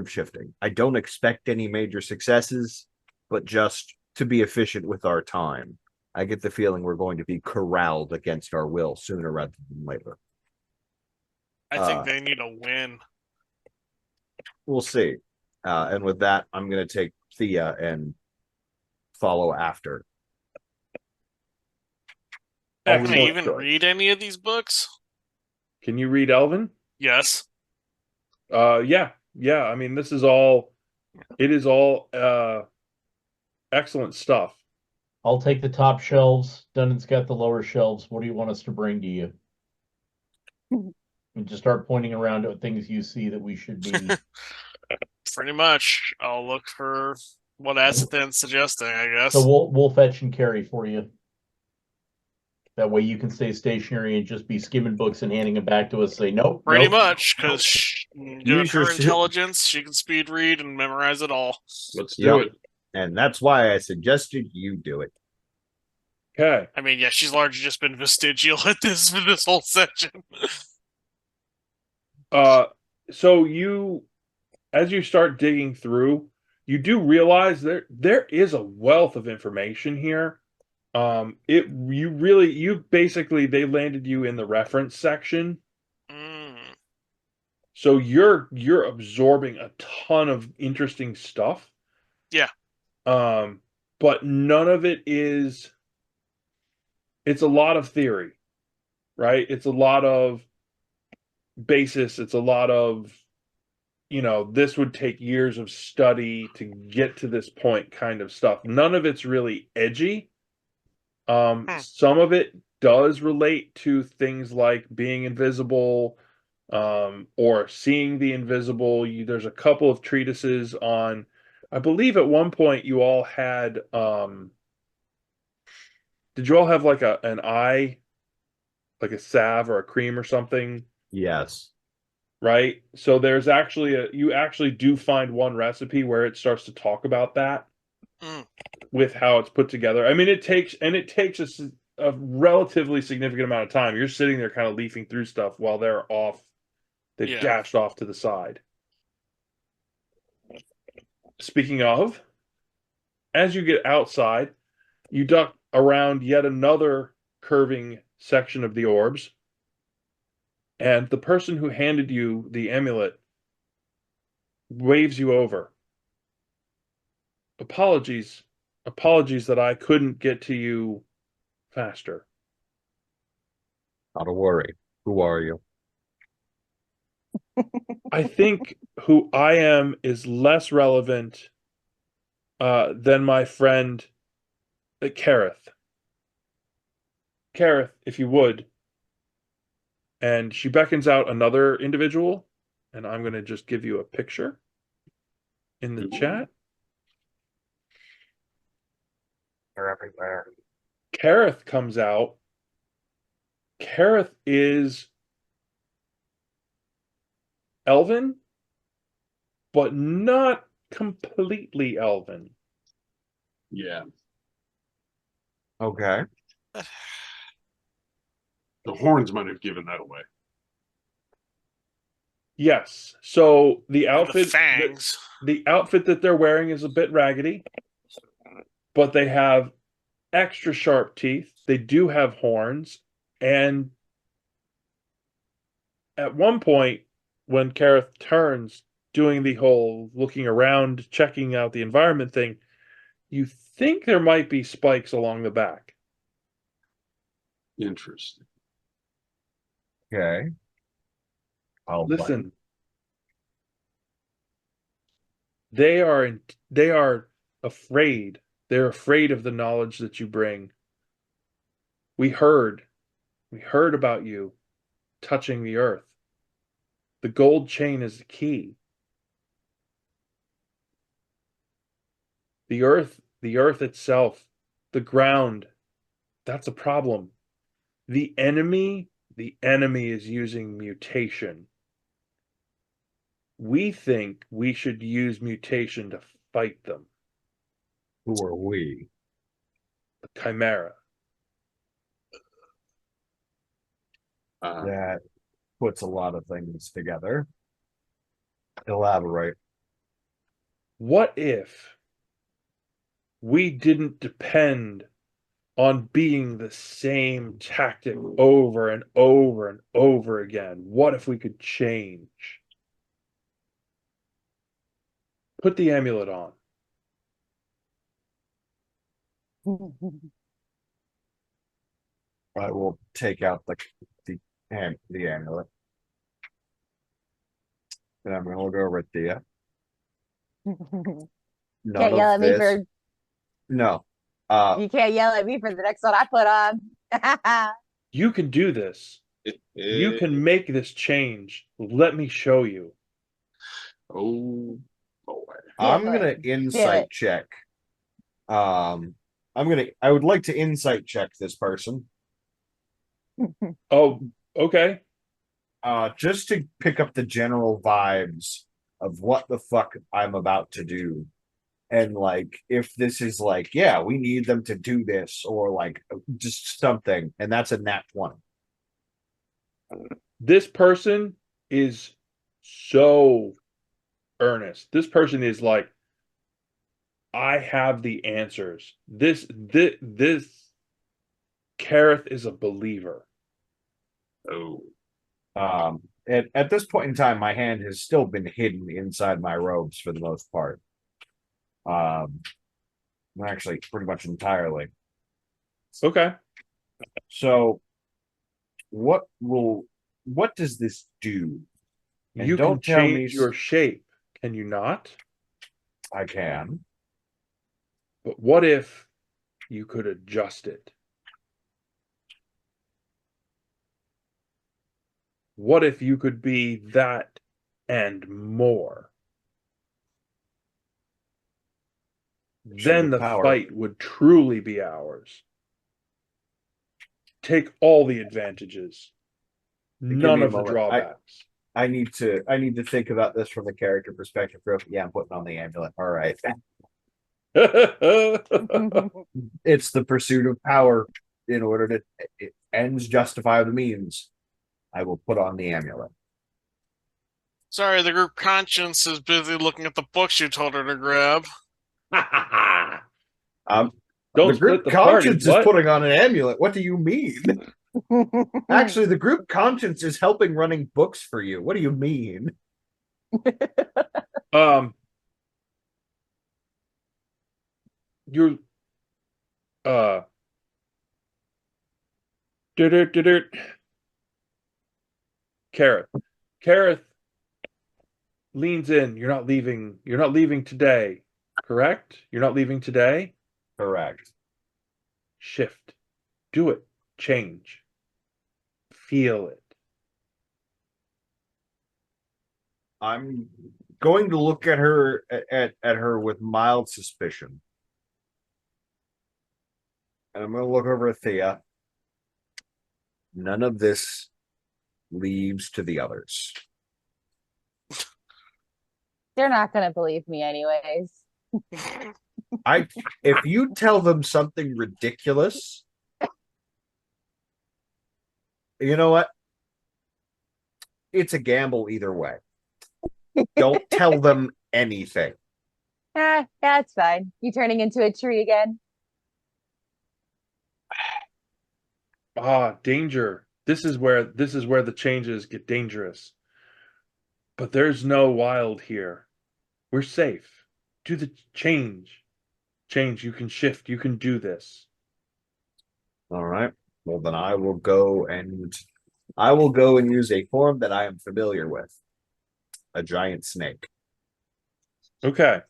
[SPEAKER 2] shifting? I don't expect any major successes, but just to be efficient with our time. I get the feeling we're going to be corralled against our will sooner rather than later.
[SPEAKER 3] I think they need a win.
[SPEAKER 2] We'll see. And with that, I'm going to take Thea and follow after.
[SPEAKER 3] Can I
[SPEAKER 1] Excellent
[SPEAKER 3] even
[SPEAKER 1] choice.
[SPEAKER 3] read any of these books?
[SPEAKER 1] Can you read Elven?
[SPEAKER 3] Yes.
[SPEAKER 1] Yeah. I mean, it is all excellent stuff.
[SPEAKER 4] I'll take the top shelves. Dundon's got the lower shelves. What do you want us to bring to you? And just start pointing around at things you see that we should be.
[SPEAKER 3] Pretty much. I'll look for what Azathan's suggesting, I guess.
[SPEAKER 4] So we'll fetch and carry for you. That way you can stay stationary and just be skimming books and handing them back to us. Say nope.
[SPEAKER 3] Pretty
[SPEAKER 4] nope,
[SPEAKER 3] much,
[SPEAKER 4] nope.
[SPEAKER 3] because given
[SPEAKER 2] Use your
[SPEAKER 3] her intelligence, she can speed read and memorize it all.
[SPEAKER 6] Let's do it.
[SPEAKER 2] And that's why I suggested you do it.
[SPEAKER 1] Okay.
[SPEAKER 3] I mean, yeah, she's largely just been vestigial at this for this whole section.
[SPEAKER 1] So as you start digging through, you do realize there is a wealth of information here. They landed you in the reference section. So you're absorbing a ton of interesting stuff.
[SPEAKER 3] Yeah.
[SPEAKER 1] But none of it it's a lot of theory, right? It's a lot of basis. It's a lot of, this would take years of study to get to this point kind of stuff. None of it's really edgy. Some of it does relate to things like being invisible, or seeing the invisible. There's a couple of treatises on, I believe at one point you all had, did you all have like an eye, like a salve or a cream or something?
[SPEAKER 2] Yes.
[SPEAKER 1] Right? So there's actually you actually do find one recipe where it starts to talk about that with how it's put together. I mean, it takes a relatively significant amount of time. You're sitting there kind of leafing through stuff while they're off. They've dashed off to the side. Speaking of, as you get outside, you duck around yet another curving section of the orbs. And the person who handed you the amulet waves you over. Apologies that I couldn't get to you faster.
[SPEAKER 2] Not a worry. Who are you?
[SPEAKER 1] I think who I am is less relevant than my friend Kareth. Kareth, if you would. And she beckons out another individual, and I'm going to just give you a picture in the chat.
[SPEAKER 2] They're everywhere.
[SPEAKER 1] Kareth comes out. Kareth is elven, but not completely elven.
[SPEAKER 6] Yeah.
[SPEAKER 2] Okay.
[SPEAKER 6] The horns might have given that away.
[SPEAKER 1] Yes. So the
[SPEAKER 3] And the
[SPEAKER 1] outfit,
[SPEAKER 3] fangs.
[SPEAKER 1] the outfit that they're wearing is a bit raggedy, but they have extra sharp teeth. They do have horns, and at one point, when Kareth turns, doing the whole looking around, checking out the environment thing, you think there might be spikes along the back.
[SPEAKER 6] Interesting.
[SPEAKER 2] Okay. I'll
[SPEAKER 1] Listen, they are afraid. They're afraid of the knowledge that you bring. We heard about you touching the earth. The gold chain is the key. The earth itself, the ground, that's a problem. The enemy is using mutation. We think we should use mutation to fight them.
[SPEAKER 2] Who are we?
[SPEAKER 1] The Chimera.
[SPEAKER 2] That puts a lot of things together. Elaborate.
[SPEAKER 1] What if we didn't depend on being the same tactic over and over and over again? What if we could change? Put the amulet on.
[SPEAKER 2] I will take out the amulet. And I'm gonna look over at Thea. None
[SPEAKER 5] Can't yell
[SPEAKER 2] of
[SPEAKER 5] at me
[SPEAKER 2] this.
[SPEAKER 5] for
[SPEAKER 2] No.
[SPEAKER 5] you can't yell at me for the next one I put on.
[SPEAKER 1] You can do this. You can make this change. Let me show you.
[SPEAKER 6] Oh boy.
[SPEAKER 2] I'm
[SPEAKER 5] Do
[SPEAKER 2] gonna
[SPEAKER 5] it.
[SPEAKER 2] insight check. I would like to insight check this person.
[SPEAKER 1] Oh, okay.
[SPEAKER 2] Just to pick up the general vibes of what the fuck I'm about to do. And like, if this is like, yeah, we need them to do this, or like just something, and that's a nat 1.
[SPEAKER 1] This person is so earnest. This person is like, I have the answers. This Kareth is a believer.
[SPEAKER 6] Oh.
[SPEAKER 2] At this point in time, my hand has still been hidden inside my robes for the most part. Actually, pretty much entirely.
[SPEAKER 1] Okay.
[SPEAKER 2] So, what does this do? And
[SPEAKER 1] You
[SPEAKER 2] don't
[SPEAKER 1] can
[SPEAKER 2] tell me
[SPEAKER 1] change your shape, can you not?
[SPEAKER 2] I can.
[SPEAKER 1] But what if you could adjust it? What if you could be that and more? Then the
[SPEAKER 2] power.
[SPEAKER 1] fight would truly be ours. Take all the advantages,
[SPEAKER 2] Give
[SPEAKER 1] none
[SPEAKER 2] me a
[SPEAKER 1] of the
[SPEAKER 2] moment.
[SPEAKER 1] drawbacks.
[SPEAKER 2] I need to think about this from the character perspective. Yeah, I'm putting on the amulet. All right. It's the pursuit of power. In order to ends justify the means, I will put on the amulet.
[SPEAKER 3] Sorry, the group conscience is busy looking at the books you told her to grab.
[SPEAKER 1] Don't
[SPEAKER 2] The
[SPEAKER 1] split
[SPEAKER 2] group
[SPEAKER 1] the party.
[SPEAKER 2] conscience
[SPEAKER 1] What?
[SPEAKER 2] is putting on an amulet. What do you mean? Actually, the group conscience is helping running books for you. What do you mean?
[SPEAKER 1] You're Kareth. Kareth leans in. You're not leaving today. Correct? You're not leaving today?
[SPEAKER 2] Correct.
[SPEAKER 1] Shift. Do it. Change. Feel it.
[SPEAKER 2] I'm going to look at her with mild suspicion. And I'm going to look over at Thea. None of this leaves to the others.
[SPEAKER 5] They're not gonna believe me anyways.
[SPEAKER 2] If you tell them something ridiculous, You know what? It's a gamble either way. Don't tell them anything.
[SPEAKER 5] Yeah, it's fine. You turning into a tree again?
[SPEAKER 1] Ah, danger. This is where the changes get dangerous. But there's no wild here. We're safe. Do the change. Change, you can shift, you can do this.
[SPEAKER 2] All right. Well, then I will go and use a form that I am familiar with. A giant snake.
[SPEAKER 1] Okay.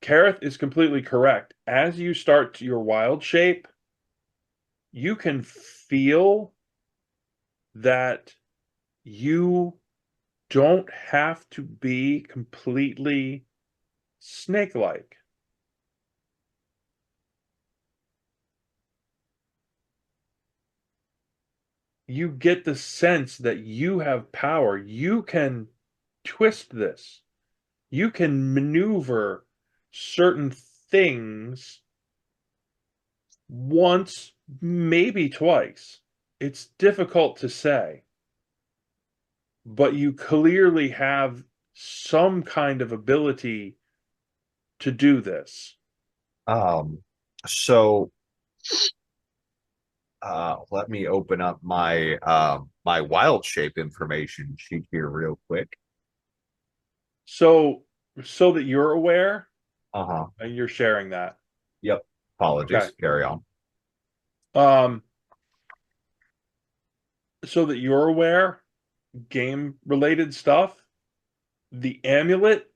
[SPEAKER 1] Kareth is completely correct. As you start your wild shape, you can feel that you don't have to be completely snake-like. You get the sense that you have power. You can twist this. You can maneuver certain things once, maybe twice. It's difficult to say. But you clearly have some kind of ability to do this.
[SPEAKER 2] So let me open up my my wild shape information sheet here real quick.
[SPEAKER 1] So that you're aware,
[SPEAKER 2] Uh-huh.
[SPEAKER 1] and you're sharing that.
[SPEAKER 2] Yep. Apologies.
[SPEAKER 1] Okay.
[SPEAKER 2] Carry on.
[SPEAKER 1] So that you're aware, game related stuff, the amulet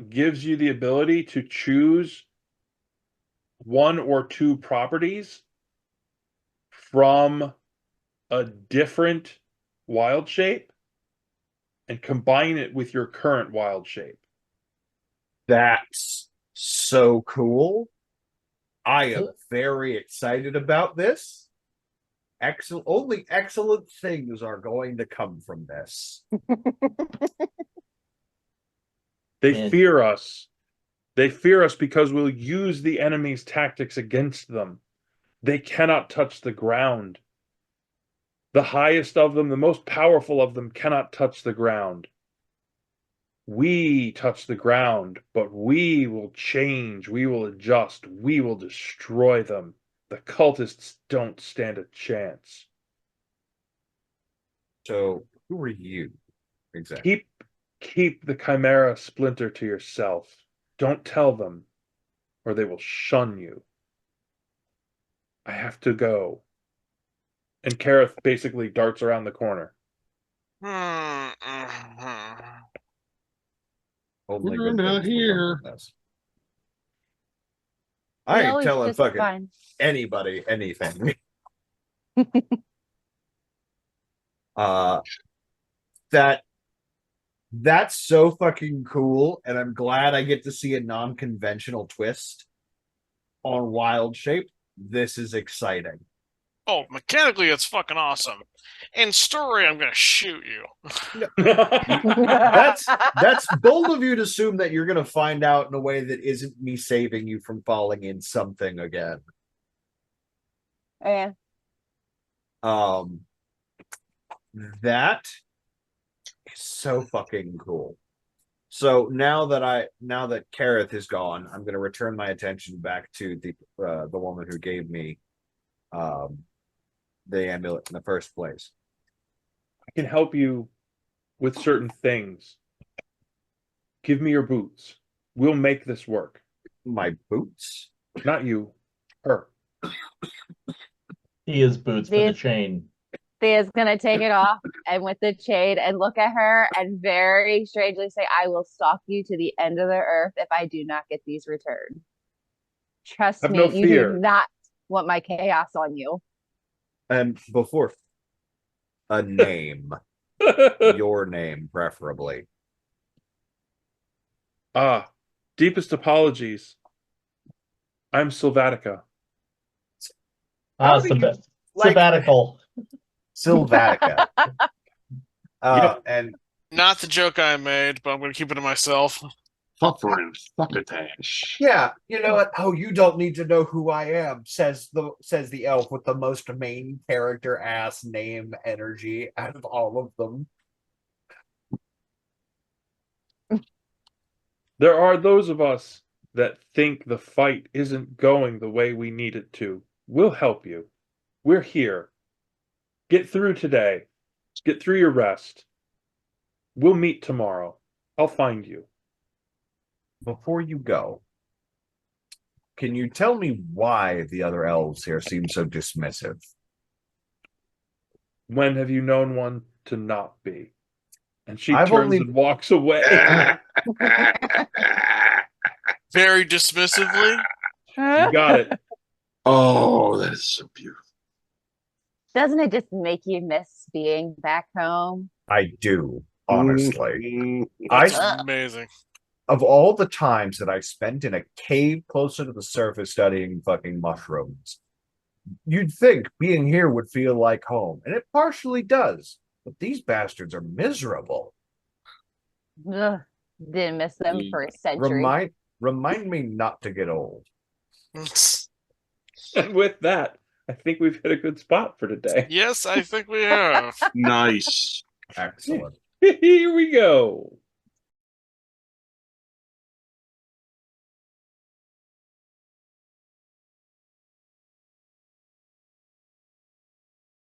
[SPEAKER 1] gives you the ability to choose one or two properties from a different wild shape and combine it with your current wild shape.
[SPEAKER 2] That's so cool. I am very excited about this. Only excellent things are going to come from this.
[SPEAKER 1] They fear us. They fear us because we'll use the enemy's tactics against them. They cannot touch the ground. The highest of them, the most powerful of them, cannot touch the ground. We touch the ground, but we will change. We will adjust. We will destroy them. The cultists don't stand a chance.
[SPEAKER 2] So, who are you exactly?
[SPEAKER 1] Keep the Chimera splinter to yourself. Don't tell them, or they will shun you. I have to go. And Kareth basically darts around the corner.
[SPEAKER 2] Only
[SPEAKER 6] We're
[SPEAKER 2] good
[SPEAKER 6] not
[SPEAKER 2] things will come
[SPEAKER 6] here.
[SPEAKER 2] from this. I ain't
[SPEAKER 5] always
[SPEAKER 2] telling
[SPEAKER 5] just
[SPEAKER 2] fucking
[SPEAKER 5] fine.
[SPEAKER 2] anybody anything. That's so fucking cool, and I'm glad I get to see a non-conventional twist on Wild Shape. This is exciting.
[SPEAKER 3] Oh, mechanically, it's fucking awesome. In story, I'm gonna shoot you.
[SPEAKER 2] That's bold of you to assume that you're gonna find out in a way that isn't me saving you from falling in something again.
[SPEAKER 5] Yeah.
[SPEAKER 2] That is so fucking cool. So now that Kareth is gone, I'm gonna return my attention back to the woman who gave me the amulet in the first place.
[SPEAKER 1] I can help you with certain things. Give me your boots. We'll make this work.
[SPEAKER 2] My boots?
[SPEAKER 1] Not you. Her.
[SPEAKER 4] He is boots for the chain.
[SPEAKER 5] Thea's gonna take it off and with the chain and look at her and very strangely say, I will stalk you to the end of the earth if I do not get these returned. Trust
[SPEAKER 1] Have
[SPEAKER 5] me,
[SPEAKER 1] no
[SPEAKER 5] you
[SPEAKER 1] fear.
[SPEAKER 5] do not want my chaos on you.
[SPEAKER 2] And before a name, your name preferably.
[SPEAKER 1] Deepest apologies. I'm Sylvatica.
[SPEAKER 4] Sabbatical.
[SPEAKER 2] Sylvatica.
[SPEAKER 1] Yep.
[SPEAKER 2] And
[SPEAKER 3] Not the joke I made, but I'm gonna keep it to myself.
[SPEAKER 6] suffering succotash.
[SPEAKER 2] Yeah, you know what? Oh, you don't need to know who I am, says the elf with the most main character ass name energy out of all of them.
[SPEAKER 1] There are those of us that think the fight isn't going the way we need it to. We'll help you. We're here. Get through today. Get through your rest. We'll meet tomorrow. I'll find you.
[SPEAKER 2] Before you go, can you tell me why the other elves here seem so dismissive?
[SPEAKER 1] When have you known one to not be? And she
[SPEAKER 2] I've
[SPEAKER 1] turns
[SPEAKER 2] only-
[SPEAKER 1] and walks away.
[SPEAKER 3] Very dismissively.
[SPEAKER 1] You got it.
[SPEAKER 6] Oh, that is so beautiful.
[SPEAKER 5] Doesn't it just make you miss being back home?
[SPEAKER 2] I do, honestly.
[SPEAKER 6] Mm,
[SPEAKER 3] That's
[SPEAKER 2] I
[SPEAKER 3] amazing.
[SPEAKER 2] of all the times that I spent in a cave closer to the surface studying fucking mushrooms, you'd think being here would feel like home, and it partially does. But these bastards are miserable.
[SPEAKER 5] Ugh, didn't miss them for a century.
[SPEAKER 2] Remind me not to get old.
[SPEAKER 1] And with that, I think we've hit a good spot for today.
[SPEAKER 3] Yes, I think we have.
[SPEAKER 6] nice.
[SPEAKER 2] Excellent.
[SPEAKER 1] Here we go.